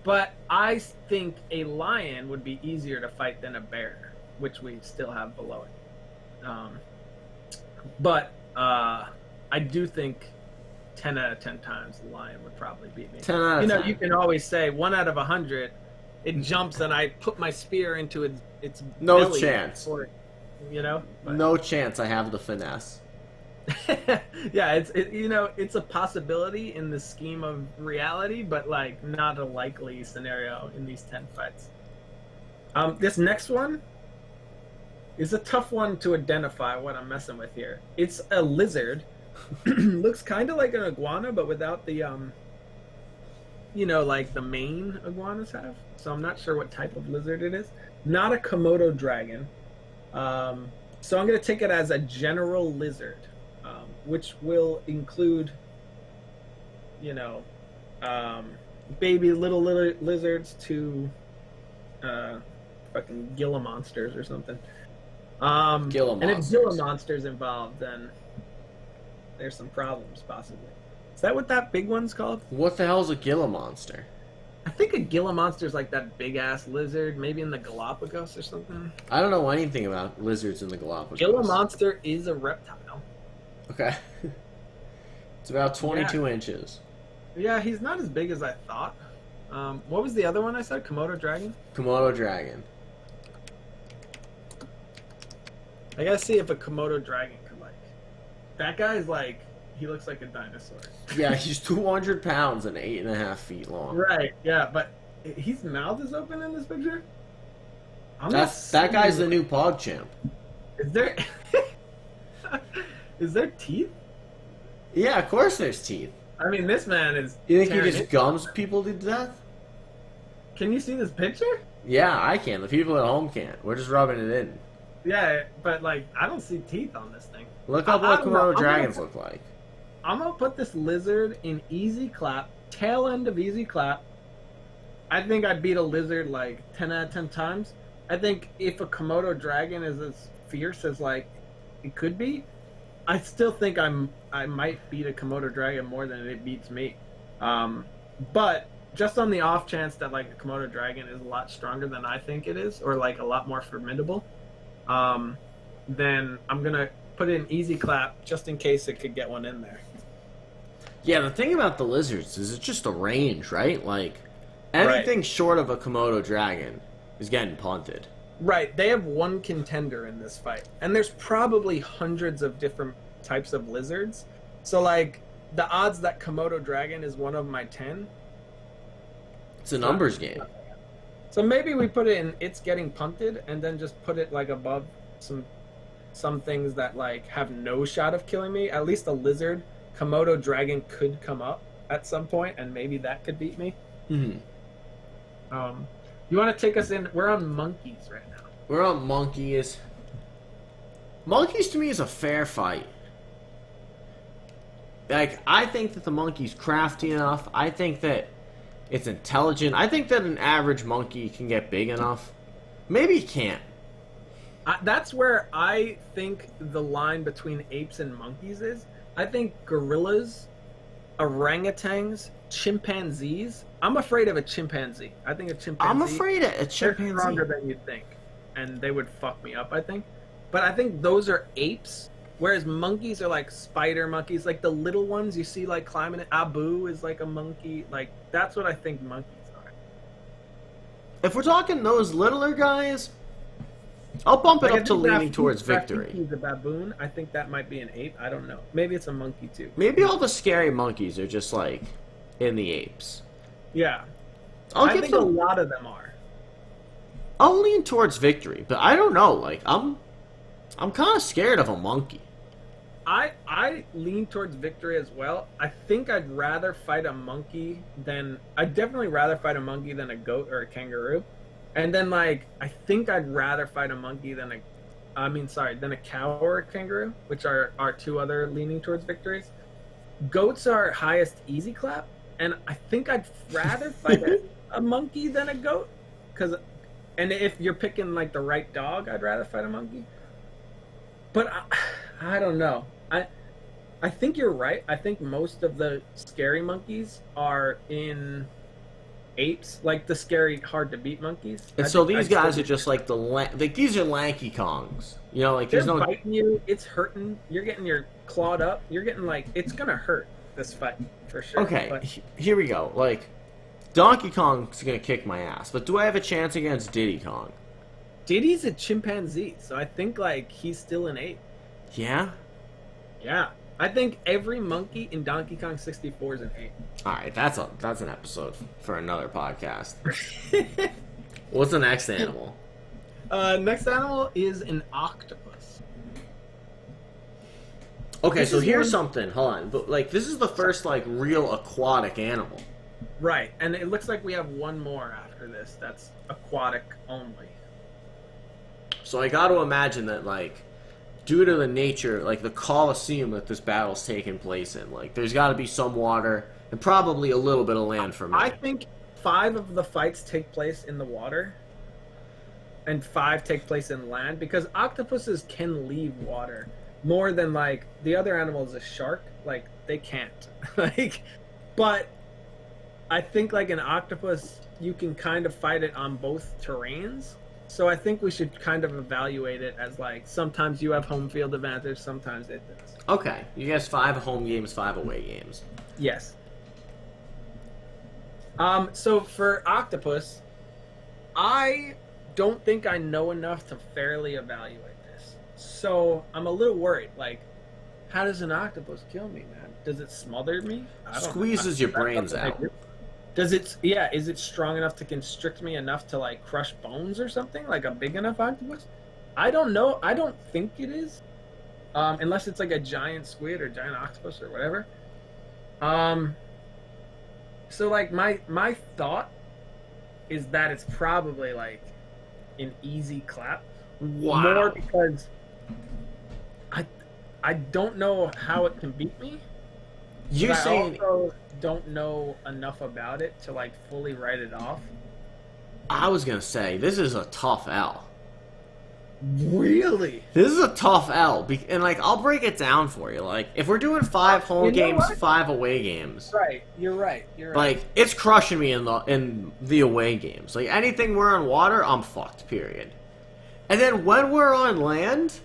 But I think a lion would be easier to fight than a bear, which we still have below it. But I do think 10 out of 10 times the lion would probably beat me. 10 out of 10. You can always say 1 out of 100. It jumps and I put my spear into its No belly chance. for it, you know. But- No chance I have the finesse. yeah, it's a possibility in the scheme of reality, but like not a likely scenario in these 10 fights. This next one is a tough one to identify what I'm messing with here. It's a lizard. Looks kind of like an iguana, but without the like the mane iguanas have. So I'm not sure what type of lizard it is. Not a Komodo dragon. So I'm going to take it as a general lizard. Which will include, baby little lizards to fucking Gila monsters or something. Gila and if monsters. Gila monsters involved, then there's some problems possibly. Is that what that big one's called? What the hell's a Gila monster? I think a Gila monster is like that big ass lizard, maybe in the Galapagos or something. I don't know anything about lizards in the Galapagos. Gila monster is a reptile. Okay. It's about 22 inches. Yeah, he's not as big as I thought. What was the other one I said? Komodo dragon? Komodo dragon. I gotta see if a Komodo dragon could like. That guy's like, he looks like a dinosaur. Yeah, he's 200 pounds and 8.5 feet long. Right. Yeah, but his mouth is open in this picture. That guy's the new PogChamp. Is there? Is there teeth? Yeah, of course there's teeth. I mean, this man is. You think he just gums people to death? Can you see this picture? Yeah, I can. The people at home can't. We're just rubbing it in. Yeah, but like, I don't see teeth on this thing. Look up what Komodo dragons look like. I'm gonna put this lizard in easy clap, tail end of easy clap. I think I'd beat a lizard like 10 out of 10 times. I think if a Komodo dragon is as fierce as like it could be, I still think I might beat a Komodo dragon more than it beats me. But just on the off chance that like a Komodo dragon is a lot stronger than I think it is, or like a lot more formidable, then I'm gonna put it in easy clap just in case it could get one in there. Yeah, the thing about the lizards is it's just a range, right? Like, anything short of a Komodo dragon is getting punted. Right, they have one contender in this fight. And there's probably hundreds of different types of lizards. So, like, the odds that Komodo dragon is one of my 10. It's a numbers game. So maybe we put it in it's getting punted and then just put it, like, above some things that, like, have no shot of killing me. At least a lizard. Komodo dragon could come up at some point, and maybe that could beat me. Mm-hmm. You want to take us in? We're on monkeys right now. We're on monkeys. Monkeys to me is a fair fight. Like, I think that the monkey's crafty enough. I think that it's intelligent. I think that an average monkey can get big enough. Maybe he can't. That's where I think the line between apes and monkeys is. I think gorillas, orangutans, chimpanzees. I'm afraid of a chimpanzee. I think a chimpanzee. I'm afraid of a chimpanzee. They're stronger than you think, and they would fuck me up, I think. But I think those are apes, whereas monkeys are like spider monkeys, like the little ones you see like climbing it. Abu is like a monkey. Like, that's what I think monkeys are. If we're talking those littler guys, I'll bump it up to leaning towards victory. He's a baboon. I think that might be an ape. I don't know. Maybe it's a monkey too. Maybe all the scary monkeys are just like in the apes. Yeah. I think a lot of them are. I'll lean towards victory, but I don't know. Like, I'm kind of scared of a monkey. I lean towards victory as well. I think I'd rather fight a monkey than... I'd definitely rather fight a monkey than a goat or a kangaroo. And then, like, I think I'd rather fight a monkey than a cow or a kangaroo, which are our two other leaning towards victories. Goats are highest easy clap, and I think I'd rather fight a monkey than a goat. And if you're picking, like, the right dog, I'd rather fight a monkey. But I don't know. I think you're right. I think most of the scary monkeys are in apes, like the scary, hard to beat monkeys. And so these guys are just like these are lanky Kongs. You know, like they're biting you. It's hurting. You're getting your clawed up. You're getting like it's gonna hurt this fight for sure. Okay, but here we go. Like Donkey Kong's gonna kick my ass, but do I have a chance against Diddy Kong? Diddy's a chimpanzee, so I think like he's still an ape. Yeah. Yeah. I think every monkey in Donkey Kong 64 is an ape. All right, that's an episode for another podcast. What's the next animal? Next animal is an octopus. Okay, so here's something. Hold on, but like this is the first like real aquatic animal. Right, and it looks like we have one more after this that's aquatic only. So I got to imagine that like, due to the nature, like the Colosseum that this battle's taking place in, like there's got to be some water and probably a little bit of land for me. I think 5 of the fights take place in the water, and 5 take place in land, because octopuses can leave water more than like the other animals. A shark, like they can't. Like, but I think like an octopus, you can kind of fight it on both terrains. So I think we should kind of evaluate it as like sometimes you have home field advantage, sometimes it does. Okay, you guys 5 home games, 5 away games. Yes. So for octopus, I don't think I know enough to fairly evaluate this. So I'm a little worried. Like, how does an octopus kill me, man? Does it smother me? I don't know. Squeezes your brains out. Does it? Yeah. Is it strong enough to constrict me enough to like crush bones or something? Like a big enough octopus? I don't know. I don't think it is. Unless it's like a giant squid or giant octopus or whatever. So like my thought is that it's probably like an easy clap. Wow. More because I don't know how it can beat me. You're saying I also don't know enough about it to like fully write it off. I was gonna say this is a tough L. Really? This is a tough L, and like I'll break it down for you. Like if we're doing 5 home games, 5 away games, right? You're right. Like it's crushing me in the away games. Like anything we're on water, I'm fucked. Period. And then when we're on land,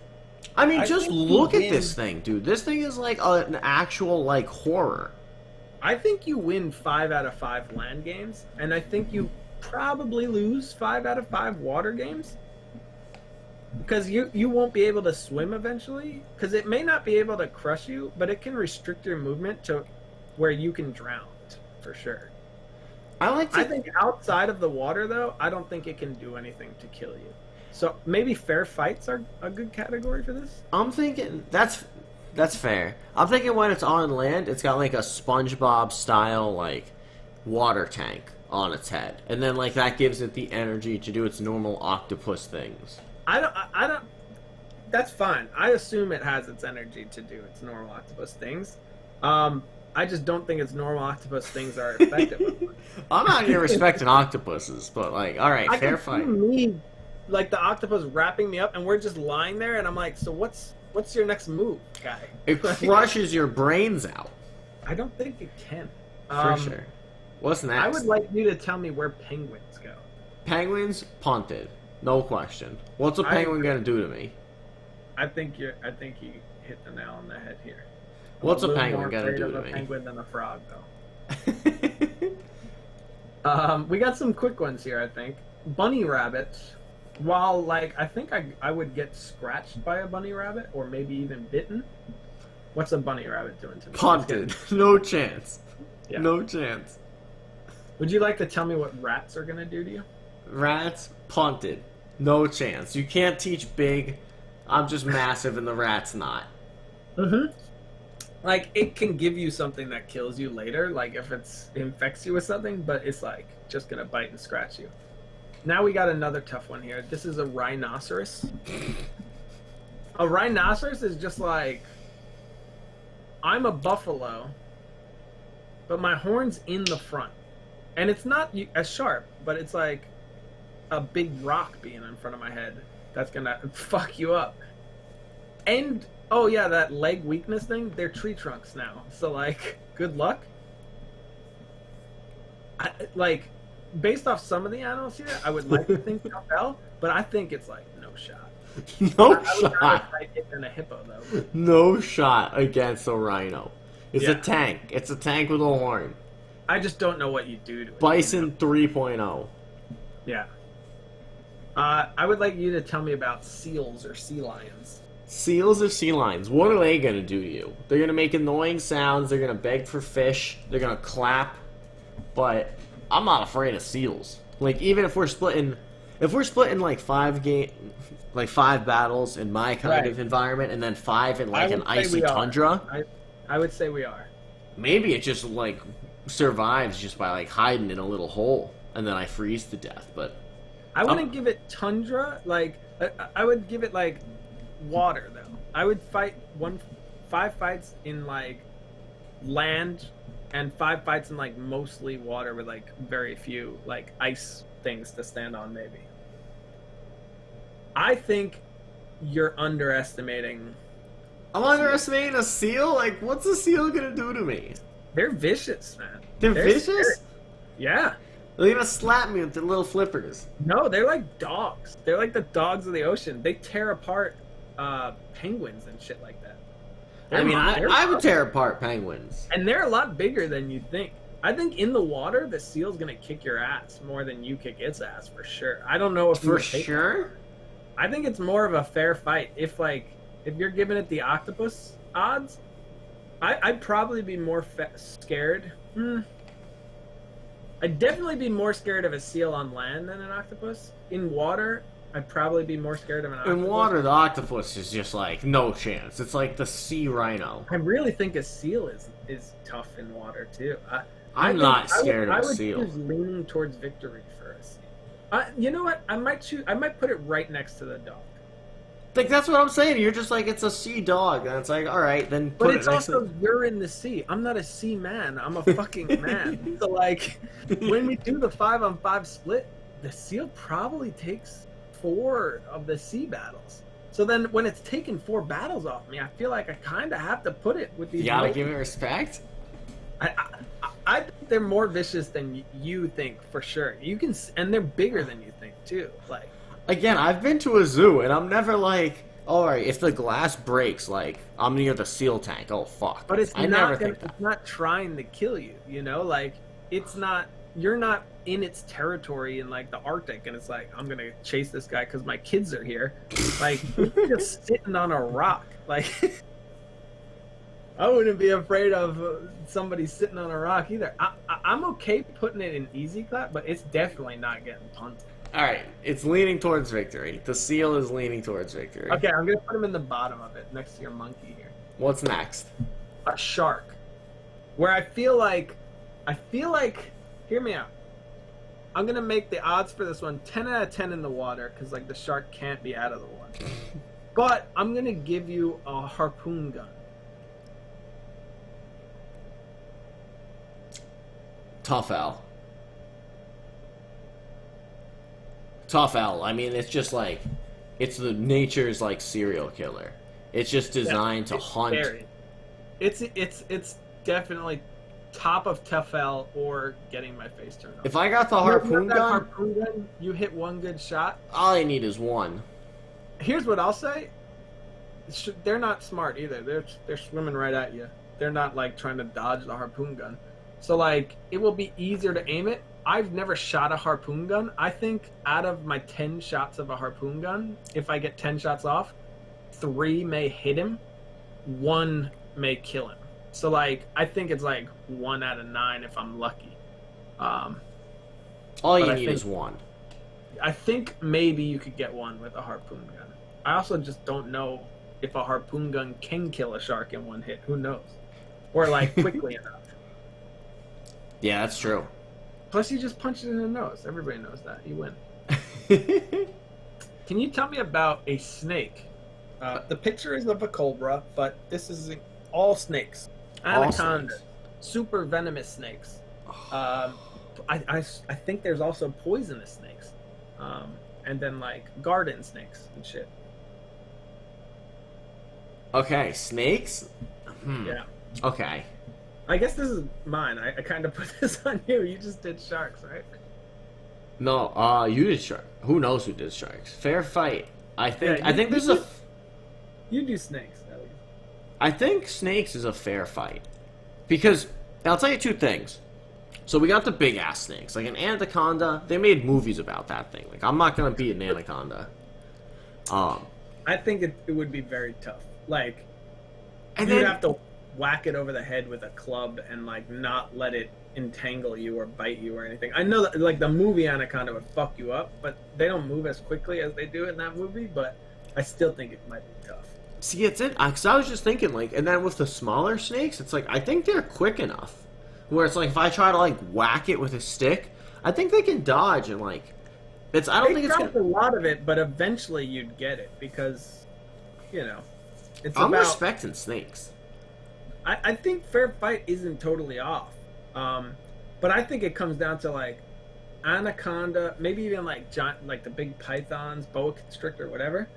I mean, just look at this thing, dude. This thing is like an actual like horror. I think you win 5 out of 5 land games, and I think you probably lose 5 out of 5 water games. Because you won't be able to swim eventually, because it may not be able to crush you, but it can restrict your movement to where you can drown, for sure. I think outside of the water, though, I don't think it can do anything to kill you. So maybe fair fights are a good category for this? I'm thinking that's fair. I'm thinking when it's on land, it's got like a SpongeBob style like water tank on its head, and then like that gives it the energy to do its normal octopus things. I don't. That's fine. I assume it has its energy to do its normal octopus things. I just don't think its normal octopus things are effective. I'm not here respecting octopuses, but like, all right, fair fight. Me, like the octopus wrapping me up, and we're just lying there, and I'm like, so what's your next move, guy? It crushes your brains out. I don't think it can. For sure. What's next? I would like you to tell me where penguins go. Penguins punted. No question. What's a penguin gonna do to me? I think you hit the nail on the head here. What's a penguin gonna do to me? A penguin than a frog, though. We got some quick ones here. I think bunny rabbits. While like I think I would get scratched by a bunny rabbit or maybe even bitten. What's a bunny rabbit doing to me? Punted. No chance. Yeah. No chance. Would you like to tell me what rats are gonna do to you? Rats punted. No chance. You can't teach big. I'm just massive and the rat's not. Mm-hmm. Like, it can give you something that kills you later, like if it infects you with something, but it's like just gonna bite and scratch you. Now we got another tough one here. This is a rhinoceros. A rhinoceros is just like, I'm a buffalo, but my horn's in the front. And it's not as sharp, but it's like a big rock being in front of my head that's gonna fuck you up. And oh yeah, that leg weakness thing, they're tree trunks now, so like good luck. Like based off some of the animals here, I would like to think Cowbell, but I think it's like no shot. No I would shot. rather fight it than a hippo though. No shot against a rhino. It's a tank. It's a tank with a horn. I just don't know what you do to it. Bison 3.0. Yeah. I would like you to tell me about seals or sea lions. Seals or sea lions, what are they going to do to you? They're going to make annoying sounds, they're going to beg for fish, they're going to clap, but I'm not afraid of seals. Like, even if we're splitting like 5 battles in my kind of environment, and then 5 in like an icy tundra. I would say we are. Maybe it just like survives just by like hiding in a little hole, and then I freeze to death, but I wouldn't give it tundra. Like I would give it like water though. I would fight 5 fights in like land and 5 fights in like mostly water with like very few like ice things to stand on maybe. I think you're underestimating. I'm underestimating a seal? Like, what's a seal gonna do to me? They're vicious, man. They're vicious? Scary. Yeah. They're gonna slap me with their little flippers. No, they're like dogs. They're like the dogs of the ocean. They tear apart penguins and shit like that. I mean, I would tear apart penguins. And they're a lot bigger than you think. I think in the water, the seal's gonna kick your ass more than you kick its ass for sure. I don't know if For sure. I think it's more of a fair fight. If you're giving it the octopus odds, I'd probably be more scared. I'd definitely be more scared of a seal on land than an octopus. In water, I'd probably be more scared of an octopus. In water, the octopus is just like no chance. It's like the sea rhino. I really think a seal is tough in water too. I'm not scared of a seal. I would choose leaning towards victory for a seal. You know what? I might put it right next to the dog. Like that's what I'm saying. You're just like it's a sea dog, and it's like all right, then. But it's also you're in the sea. I'm not a sea man. I'm a fucking man. So like, when we do the 5-on-5 split, the seal probably takes 4 of the sea battles. So then when it's taken 4 battles off me, I feel like I kind of have to put it with these. You gotta give it respect. I think they're more vicious than you think for sure. And they're bigger than you think too. Like. Again, I've been to a zoo, and I'm never like, all right, if the glass breaks, like, I'm near the seal tank. Oh, fuck. But it's never think it's not trying to kill you, you know? Like, it's not, you're not in its territory in, like, the Arctic, and it's like, I'm going to chase this guy because my kids are here. Like, you're just sitting on a rock. Like, I wouldn't be afraid of somebody sitting on a rock either. I'm okay putting it in easy clap, but it's definitely not getting punted. All right, it's leaning towards victory. The seal is leaning towards victory. Okay, I'm gonna put him in the bottom of it, next to your monkey here. What's next? A shark. Where I feel like, hear me out. I'm gonna make the odds for this one 10 out of 10 in the water, because like the shark can't be out of the water. But I'm gonna give you a harpoon gun. Tough L. Tough L. I mean, it's just like, it's the nature's like serial killer. It's just designed to hunt. Scary. It's definitely top of tough L or getting my face turned off. If I got the harpoon gun, you hit one good shot. All I need is one. Here's what I'll say. They're not smart either. They're swimming right at you. They're not like trying to dodge the harpoon gun. So like it will be easier to aim it. I've never shot a harpoon gun. I think out of my 10 shots of a harpoon gun, if I get 10 shots off, 3 may hit him, 1 may kill him. So like I think it's like 1 out of 9 if I'm lucky. All you need is 1. I think maybe you could get 1 with a harpoon gun. I also just don't know if a harpoon gun can kill a shark in 1 hit. Who knows? Or like quickly enough. Yeah, that's true. Plus, you just punch it in the nose. Everybody knows that. You win. Can you tell me about a snake? The picture is of a cobra, but this is all snakes. Anaconda. Super venomous snakes. I think there's also poisonous snakes. And then, like, garden snakes and shit. Okay, snakes? Yeah. Okay. I guess this is mine. I kind of put this on you. You just did sharks, right? No, you did shark. Who knows who did sharks? Fair fight. I think. Yeah, I think there's a. You do snakes, at least. I think snakes is a fair fight, because I'll tell you 2 things. So we got the big ass snakes, like an anaconda. They made movies about that thing. Like I'm not gonna beat an anaconda. I think it would be very tough. Like, and you'd then have to whack it over the head with a club and like not let it entangle you or bite you or anything. I know that like the movie Anaconda would fuck you up, but they don't move as quickly as they do in that movie. But I still think it might be tough. see, it's it. Cause I was just thinking like, and then with the smaller snakes, it's like I think they're quick enough. Where it's like if I try to like whack it with a stick, I think they can dodge and like. It's I don't think it's a lot of it, but eventually you'd get it because, you know, it's I'm about respecting snakes. I think fair fight isn't totally off, but I think it comes down to like anaconda, maybe even like giant, like the big pythons, boa constrictor, whatever.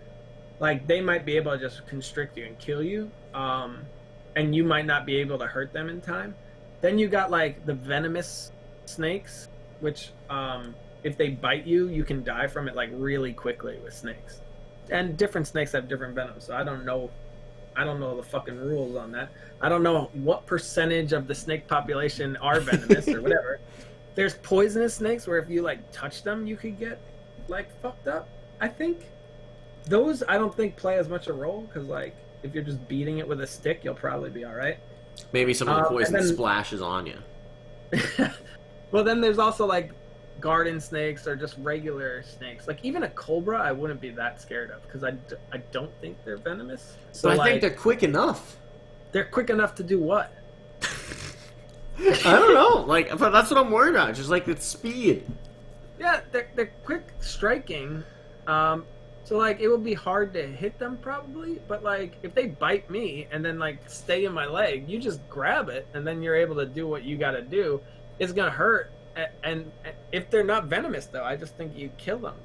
Like they might be able to just constrict you and kill you, and you might not be able to hurt them in time. Then you got like the venomous snakes, which if they bite you, you can die from it like really quickly with snakes. And different snakes have different venoms, so I don't know the fucking rules on that. I don't know what percentage of the snake population are venomous or whatever. There's poisonous snakes where if you like touch them, you could get like fucked up. I think those I don't think play as much a role because like if you're just beating it with a stick, you'll probably be all right. Maybe some of the poison then, splashes on you. Well, then there's also like garden snakes or just regular snakes. Like even a cobra, I wouldn't be that scared of because I don't think they're venomous. So But I like, think they're quick enough. they're quick enough to do what? I don't know. Like, but that's what I'm worried about. Just like its speed. Yeah, they're quick striking. So like it would be hard to hit them probably, but like if they bite me and then like stay in my leg, you just grab it and then you're able to do what you got to do. It's gonna hurt, and if they're not venomous though, I just think you kill them.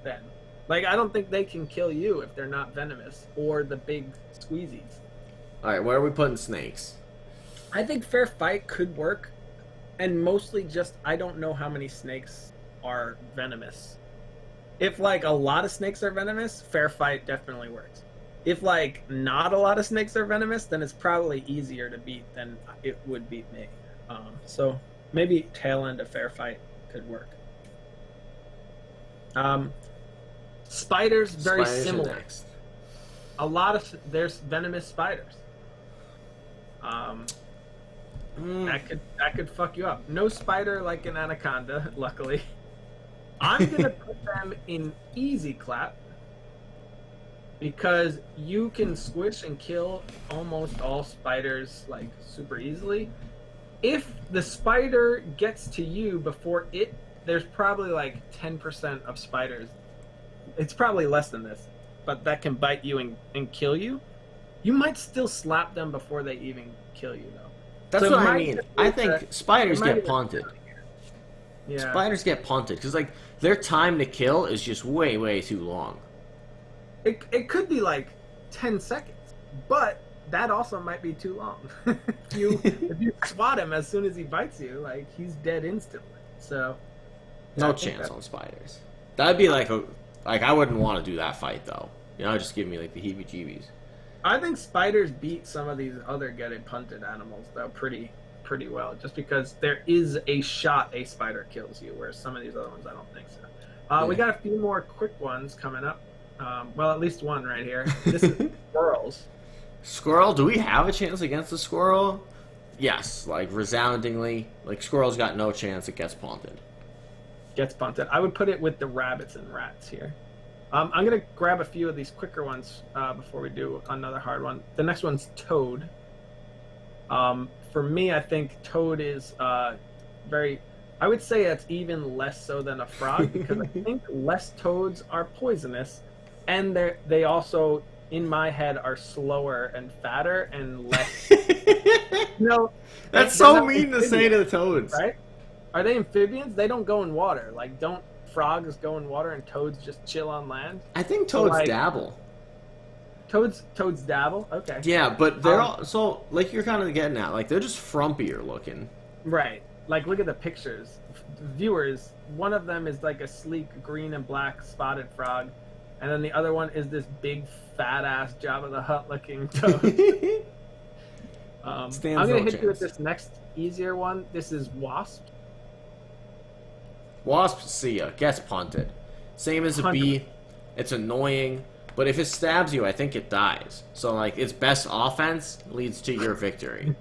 Then, like I don't think they can kill you if they're not venomous or the big squeezies. All right, where are we putting snakes? I think fair fight could work, and mostly just I don't know how many snakes are venomous. If like a lot of snakes are venomous, fair fight definitely works. If like not a lot of snakes are venomous, then it's probably easier to beat than it would beat me. So maybe tail end of fair fight could work. Spiders very Spiders are similar. next. A lot of there's venomous spiders. That could fuck you up. No spider like an anaconda, luckily. I'm gonna put them in easy clap because you can squish and kill almost all spiders like super easily. If the spider gets to you before it, there's probably like 10% of spiders. It's probably less than this, but that can bite you and kill you. You might still slap them before they even kill you, though. That's So what it I might mean. just I be think that- spiders it might get be- punted. Yeah. Spiders get punted because like their time to kill is just way too long. It could be like 10 seconds, but that also might be too long. if you swat him as soon as he bites you, like he's dead instantly. So yeah, No I think chance on spiders. That'd be like I wouldn't want to do that fight though. You know, just give me like the heebie-jeebies. I think spiders beat some of these other getting punted animals though pretty well, just because there is a shot a spider kills you, whereas some of these other ones I don't think so. We got a few more quick ones coming up. Well, at least one right here. This is squirrels. Squirrel? Do we have a chance against the squirrel? Yes, like resoundingly. Like squirrel's got no chance. It gets punted. Gets punted. I would put it with the rabbits and rats here. I'm gonna grab a few of these quicker ones before we do another hard one. The next one's toad. For me, I think toad is very. I would say it's even less so than a frog because I think less toads are poisonous, and they also, in my head, are slower and fatter and less. No, That's they're so not mean to say to the amphibians, toads. right? Are they amphibians? They don't go in water. Like, don't frogs go in water and toads just chill on land? I think toads like- dabble. Toads dabble. Okay. Yeah, but they're all, so like you're kind of getting at like they're just frumpier looking. Right. Like, look at the pictures. Viewers, one of them is like a sleek green and black spotted frog, and then the other one is this big fat ass Jabba the Hutt looking toad. I'm Stands gonna no hit you with chance. this next easier one. This is wasp. Wasp, see ya, gets punted. Same as a bee. It's annoying, but if it stabs you, I think it dies. So like its best offense leads to your victory.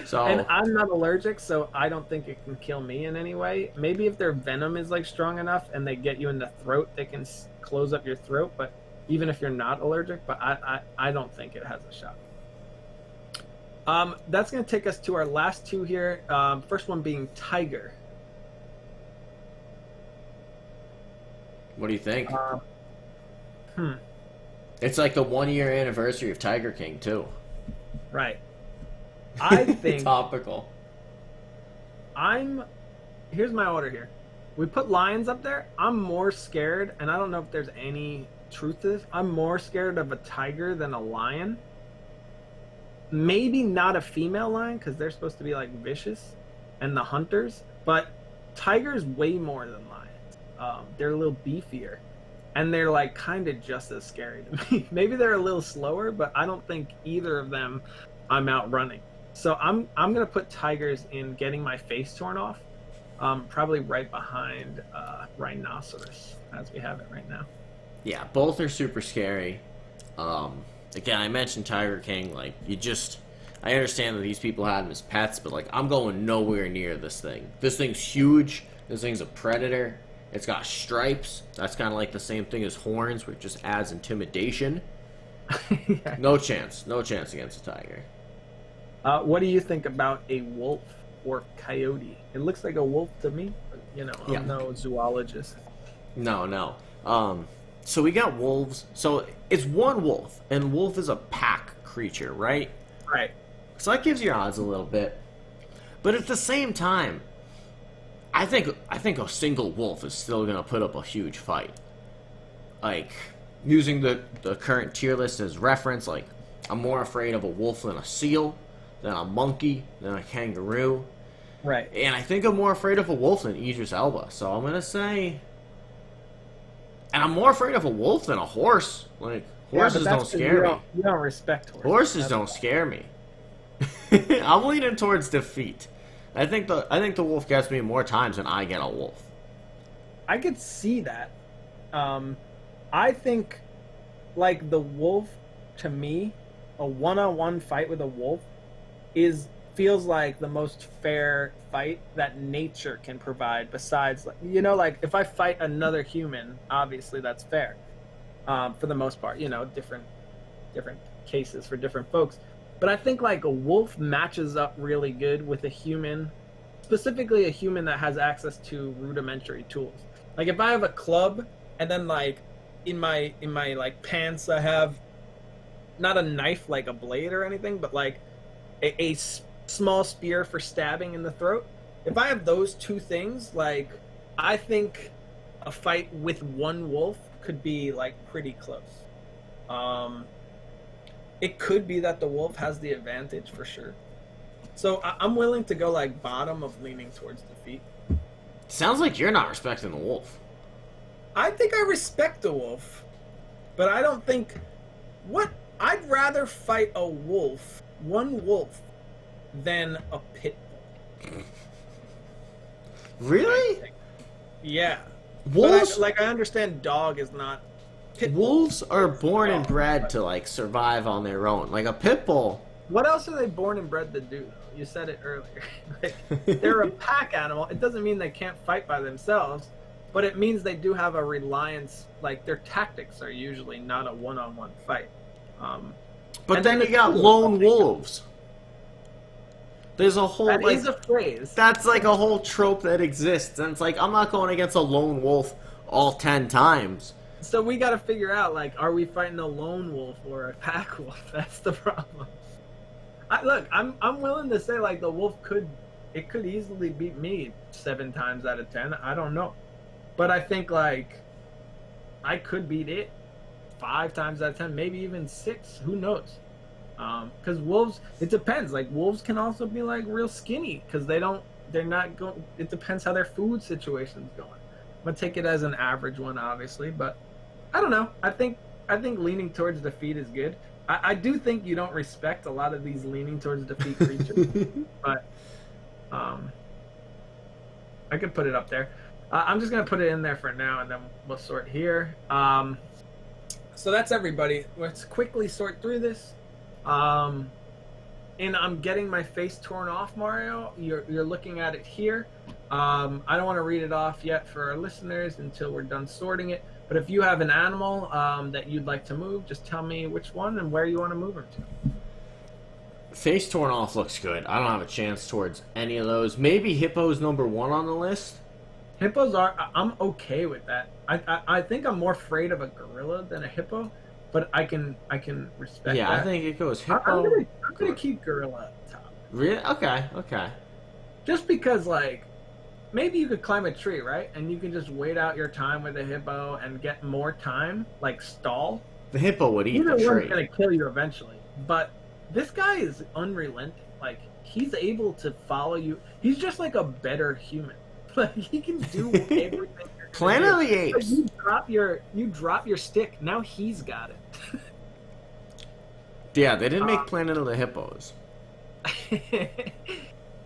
So And I'm not allergic, so I don't think it can kill me in any way. Maybe if their venom is like strong enough and they get you in the throat, they can close up your throat. But even if you're not allergic, but I don't think it has a shot. That's going to take us to our last two here. First one being tiger. what do you think? Hmm. It's like the 1 year anniversary of Tiger King too. Right. I think Topical. here's my order here. We put lions up there. I'm more scared, and I don't know if there's any truth to this. I'm more scared of a tiger than a lion. Maybe not a female lion because they're supposed to be like vicious and the hunters, but tigers way more than lions. They're a little beefier, and they're like kind of just as scary to me. Maybe they're a little slower, but I don't think either of them I'm outrunning. So I'm gonna put tigers in getting my face torn off, probably right behind rhinoceros as we have it right now. Yeah, both are super scary. Again, I mentioned Tiger King. Like, I understand that these people had him as pets, but like, I'm going nowhere near this thing. This thing's huge. This thing's a predator. It's got stripes. That's kind of like the same thing as horns, which just adds intimidation. Yeah. No chance against a tiger. What do you think about a wolf or coyote? It looks like a wolf to me, but I'm no zoologist. No. So we got wolves. So it's one wolf, and wolf is a pack creature, right? Right. So that gives your odds a little bit. But at the same time, I think a single wolf is still gonna put up a huge fight. Like, using the current tier list as reference, like, I'm more afraid of a wolf than a seal, than a monkey, than a kangaroo. Right. And I think I'm more afraid of a wolf than Idris Elba. So I'm gonna say, and I'm more afraid of a wolf than a horse. Like, horses don't scare me. You don't respect horses. Horses don't scare me. I'm leaning towards defeat. I think the wolf gets me more times than I get a wolf. I could see that. I think, like, the wolf, to me, a one-on-one fight with a wolf feels like the most fair fight that nature can provide. Besides, like, if I fight another human, obviously that's fair, for the most part. Different cases for different folks. But I think, like, a wolf matches up really good with a human, specifically a human that has access to rudimentary tools. Like, if I have a club, and then, like, in my like pants I have not a knife like a blade or anything, but like a small spear for stabbing in the throat. If I have those two things, like, I think a fight with one wolf could be, like, pretty close. It could be that the wolf has the advantage for sure. So I'm willing to go, like, bottom of leaning towards defeat. Sounds like you're not respecting the wolf. I think I respect the wolf, but I don't think... I'd rather fight one wolf, than a pit bull. Really? Yeah. Wolves? But I understand dog is not... Wolves are born and bred to, like, survive on their own. Like, a pit bull... What else are they born and bred to do, though? You said it earlier. Like, they're a pack animal. It doesn't mean they can't fight by themselves, but it means they do have a reliance. Like, their tactics are usually not a one-on-one fight. But then you got lone wolves. There's a whole... That is a phrase. That's like a whole trope that exists. And it's like, I'm not going against a lone wolf all 10 times. So we got to figure out, like, are we fighting a lone wolf or a pack wolf? That's the problem. Look, I'm willing to say, like, the wolf could easily beat me 7 times out of 10. I don't know, but I think, like, I could beat it 5 times out of 10, maybe even 6. Who knows? Because wolves, it depends. Like, wolves can also be, like, real skinny because they're not going. It depends how their food situation's going. I'm gonna take it as an average one, obviously, but I don't know. I think leaning towards defeat is good. I do think you don't respect a lot of these leaning towards defeat creatures, but I could put it up there. I'm just gonna put it in there for now, and then we'll sort here. So that's everybody. Let's quickly sort through this. And I'm getting my face torn off, Mario. You're looking at it here. I don't want to read it off yet for our listeners until we're done sorting it. But if you have an animal that you'd like to move, just tell me which one and where you want to move them to. Face torn off looks good. I don't have a chance towards any of those. Maybe hippo's number 1 on the list. Hippos I'm okay with that. I think I'm more afraid of a gorilla than a hippo, but I can respect that. Yeah, I think it goes hippo. I'm gonna keep gorilla at the top. Really? Okay. Just because, like, maybe you could climb a tree, right? And you can just wait out your time with a hippo and get more time, like stall. The hippo would eat Either the one's tree. gonna kill you eventually. But this guy is unrelenting. like he's able to follow you. He's just like a better human. Like he can do everything. Planet of the Like, Apes. you drop your stick. Now he's got it. Yeah, they didn't make Planet of the Hippos.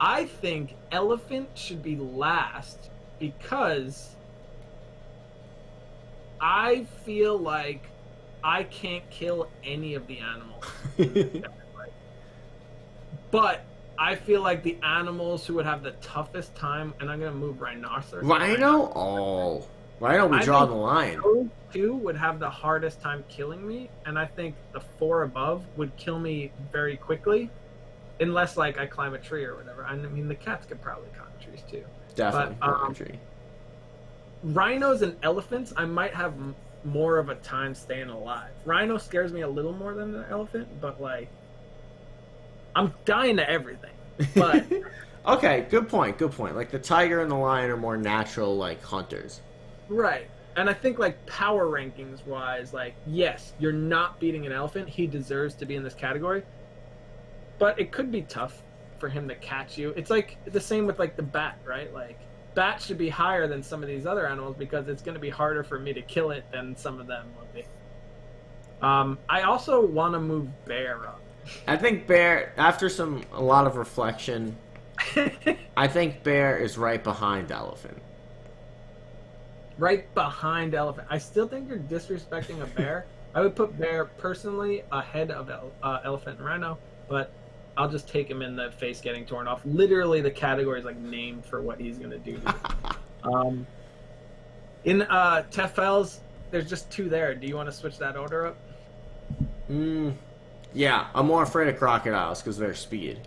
I think elephant should be last because I feel like I can't kill any of the animals. But I feel like the animals who would have the toughest time, and I'm going to move rhinoceros. Rhino? Oh. Rhino, we draw the line. Those two would have the hardest time killing me, and I think the 4 above would kill me very quickly. Unless, like, I climb a tree or whatever. I mean, the cats could probably climb trees, too. Definitely. But, Tree. Rhinos and elephants, I might have more of a time staying alive. Rhino scares me a little more than the elephant, but, like, I'm dying to everything. But Okay, good point, good point. Like, the tiger and the lion are more natural, like, hunters. right. And I think, like, power rankings wise, like, yes, you're not beating an elephant. He deserves to be in this category. But it could be tough for him to catch you. It's like the same with like the bat, right? Like bat should be higher than some of these other animals because it's going to be harder for me to kill it than some of them would be. I also want to move bear up. I think bear, after a lot of reflection, I think bear is right behind elephant. Right behind elephant. I still think you're disrespecting a bear. I would put bear personally ahead of elephant and rhino, but I'll just take him in the face getting torn off. Literally, the category is like named for what he's gonna do. In Tefels, there's just 2 there. Do you want to switch that order up? Yeah, I'm more afraid of crocodiles because of their speed.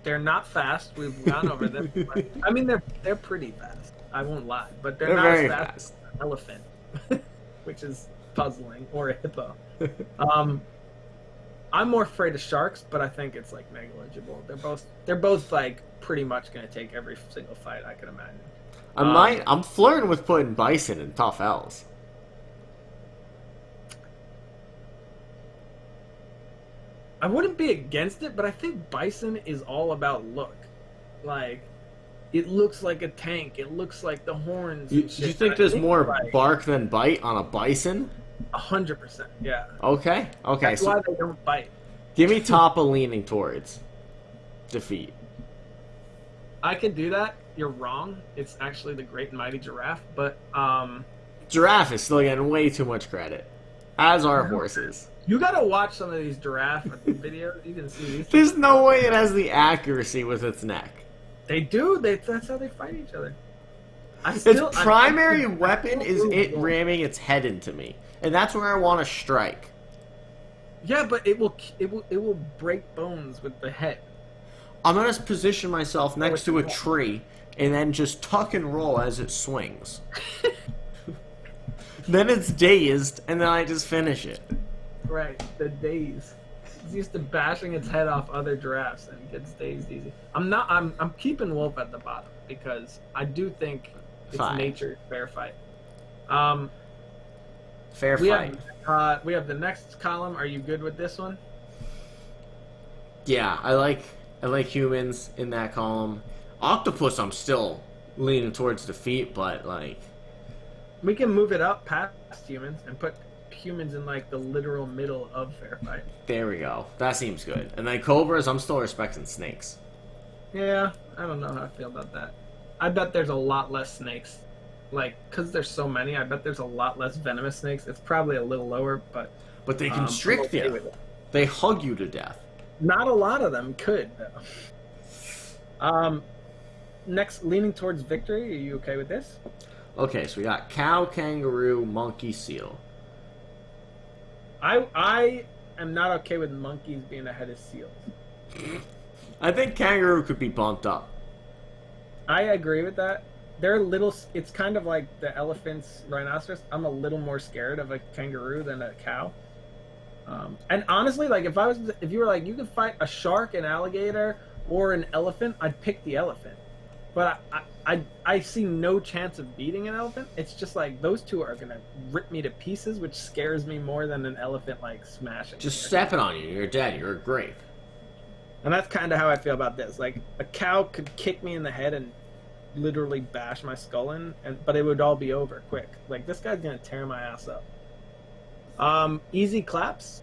They're not fast. We've gone over this. But, I mean, they're pretty fast. I won't lie, but they're not very as fast as an elephant, which is puzzling, or a hippo. I'm more afraid of sharks, but I think it's like negligible. They're both like pretty much going to take every single fight I can imagine. I'm flirting with putting bison in tough L's. I wouldn't be against it, but I think bison is all about look. Like, it looks like a tank. It looks like the horns. Do you think there's more bark than bite on a bison? 100%, yeah. Okay. That's So why they don't bite. give me Toppa leaning towards defeat. I can do that. You're wrong. It's actually the great and mighty giraffe, but Giraffe is still getting way too much credit, as are horses. you gotta watch some of these giraffe videos. You can see these. There's no way it has the accuracy with its neck. They do. That's how they fight each other. Its primary weapon is it ramming its head into me, and that's where I want to strike. Yeah, but it will break bones with the head. I'm gonna position myself next to a tree and then just tuck and roll as it swings. Then it's dazed, and then I just finish it. Right, the daze. It's used to bashing its head off other giraffes and gets dazed easy. I'm keeping Wolf at the bottom because I do think it's nature fair fight. Fair fight. We have the next column. Are you good with this one? Yeah, I like humans in that column. Octopus, I'm still leaning towards defeat, but like we can move it up past humans and put humans in like the literal middle of fair fight. There we go. That seems good. And then cobras, I'm still respecting snakes. Yeah, I don't know how I feel about that. I bet there's a lot less snakes. Like, because there's so many, I bet there's a lot less venomous snakes. It's probably a little lower, but they constrict you. They hug you to death. Not a lot of them could, though. Next, leaning towards victory. Are you okay with this? Okay, so we got cow, kangaroo, monkey, seal. I am not okay with monkeys being ahead of seals. I think kangaroo could be bumped up. I agree with that. They're little. It's kind of like the elephants, rhinoceros. I'm a little more scared of a kangaroo than a cow. And honestly, like if you were like you could fight a shark, an alligator, or an elephant, I'd pick the elephant. But I see no chance of beating an elephant. It's just like those two are gonna rip me to pieces, which scares me more than an elephant like smashing. Just stepping on you, you're dead. You're a grape. And that's kind of how I feel about this. Like, a cow could kick me in the head and literally bash my skull in, but it would all be over quick. Like, this guy's gonna tear my ass up. Easy claps.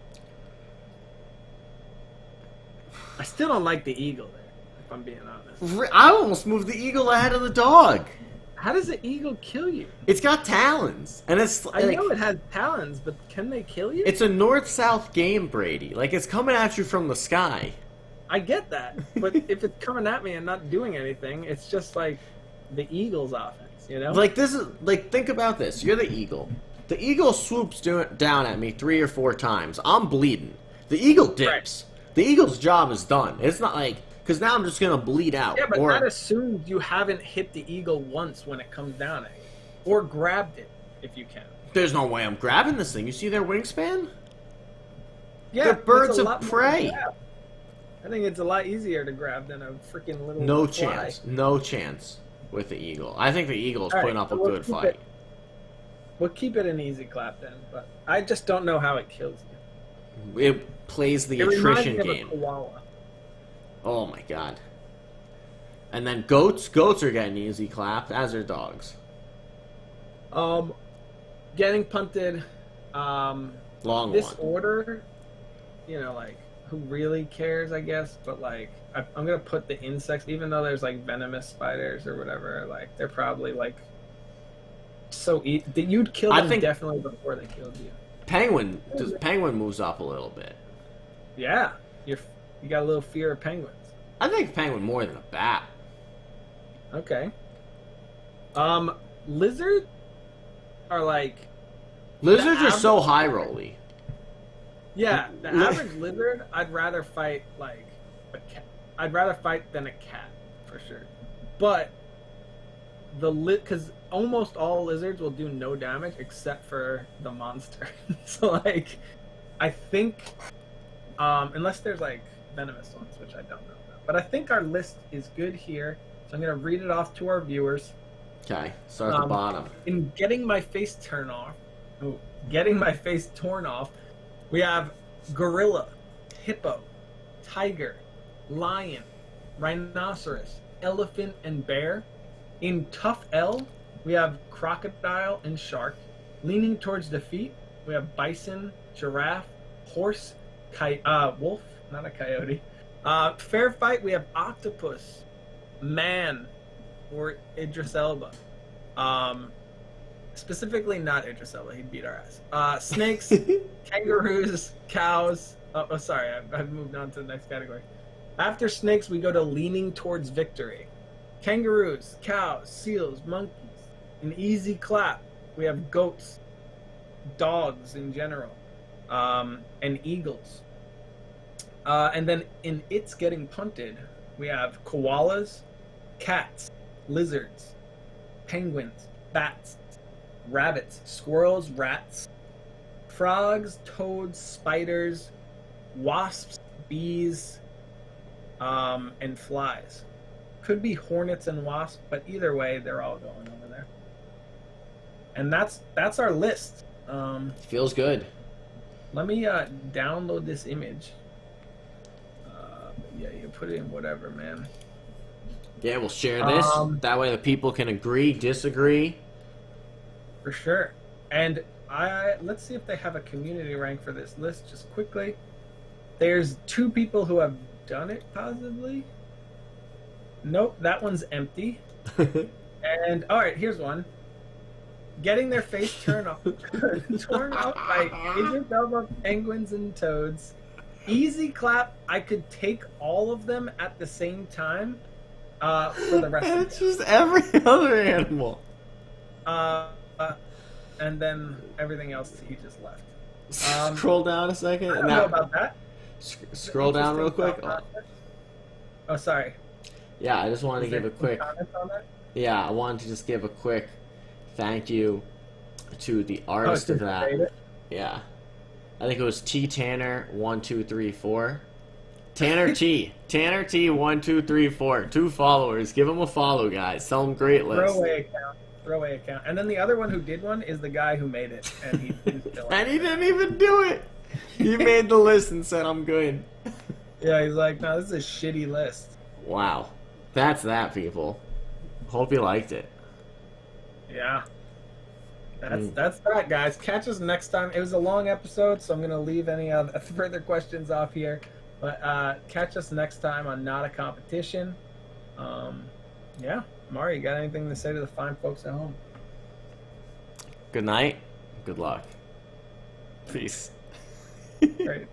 I still don't like the eagle there, if I'm being honest. I almost moved the eagle ahead of the dog. How does the eagle kill you? It's got talons, and it's. I know it has talons, but can they kill you? It's a north-south game, Brady. Like, it's coming at you from the sky. I get that, but if it's coming at me and not doing anything, it's just like the eagle's offense, you know? Like, this is like, think about this. You're the eagle. The eagle swoops down at me 3 or 4 times. I'm bleeding. The eagle dips. Right. The eagle's job is done. It's not like, because now I'm just gonna bleed out. Yeah, but that assumes you haven't hit the eagle once when it comes down at you, or grabbed it if you can. There's no way I'm grabbing this thing. You see their wingspan? Yeah, they're birds of prey. I think it's a lot easier to grab than a freaking little No fly. chance. No chance with the eagle. I think the eagle is putting up a good fight. We'll keep it an easy clap then, but I just don't know how it kills you. It plays the attrition game. Of a koala. Oh my god. And then goats. Goats are getting easy clap, as are dogs. Getting punted. Long this one. order, you know, like, who really cares, I guess, but like I'm gonna put the insects, even though there's like venomous spiders or whatever, like they're probably like you'd kill them definitely before they killed you. Penguin moves up a little bit. Yeah, you got a little fear of penguins. I think penguin more than a bat. Okay. Lizards are like. Lizards are so high rolly. Yeah, the average lizard, I'd rather fight like a cat. I'd rather fight than a cat, for sure. But because almost all lizards will do no damage except for the monster. So like, I think, unless there's like venomous ones, which I don't know about. But I think our list is good here. So I'm gonna read it off to our viewers. Okay, start at the bottom. In getting my face torn off, we have gorilla, hippo, tiger, lion, rhinoceros, elephant, and bear. In tough L, we have crocodile and shark. Leaning towards defeat, we have bison, giraffe, horse, wolf, not a coyote. Fair fight, we have octopus, man, or Idris Elba. Specifically not Idris Elba, he'd beat our ass. Snakes, kangaroos, cows. Oh, sorry, I've moved on to the next category. After snakes, we go to leaning towards victory. Kangaroos, cows, seals, monkeys. An easy clap, we have goats, dogs in general, and eagles. And then in It's Getting Punted, we have koalas, cats, lizards, penguins, bats, rabbits, squirrels, rats, frogs, toads, spiders, wasps, bees, and flies. Could be hornets and wasps, but either way, they're all going over there. And that's our list. Feels good. Let me download this image. Yeah, you put it in whatever, man. Yeah, we'll share this. That way the people can agree, disagree. For sure. And let's see if they have a community rank for this list just quickly. There's 2 people who have done it, possibly. Nope, that one's empty. And, alright, here's one. Getting their face torn off by Idris Elba, penguins, and toads. Easy clap, I could take all of them at the same time for the rest of It's just every other animal. And then everything else he just left. Scroll down a second. I don't know about that. Scroll down real quick. Oh, sorry. Yeah, I just wanted to give a quick. Comments on that? Yeah, I wanted to just give a quick thank you to the artist of that. Yeah, I think it was T Tanner 1234. Tanner T 1234. 2 followers. Give him a follow, guys. Tell him great list. Throwaway account. And then the other one who did one is the guy who made it, and he didn't fill And he didn't even do it. He made the list and said, "I'm good." Yeah, he's like, no, this is a shitty list. Wow. That's that, people. Hope you liked it. Yeah. That's that, guys. Catch us next time. It was a long episode, so I'm gonna leave any other further questions off here. But catch us next time on Not a Competition. Yeah, Mario, you got anything to say to the fine folks at home? Good night. Good luck. Peace. Great.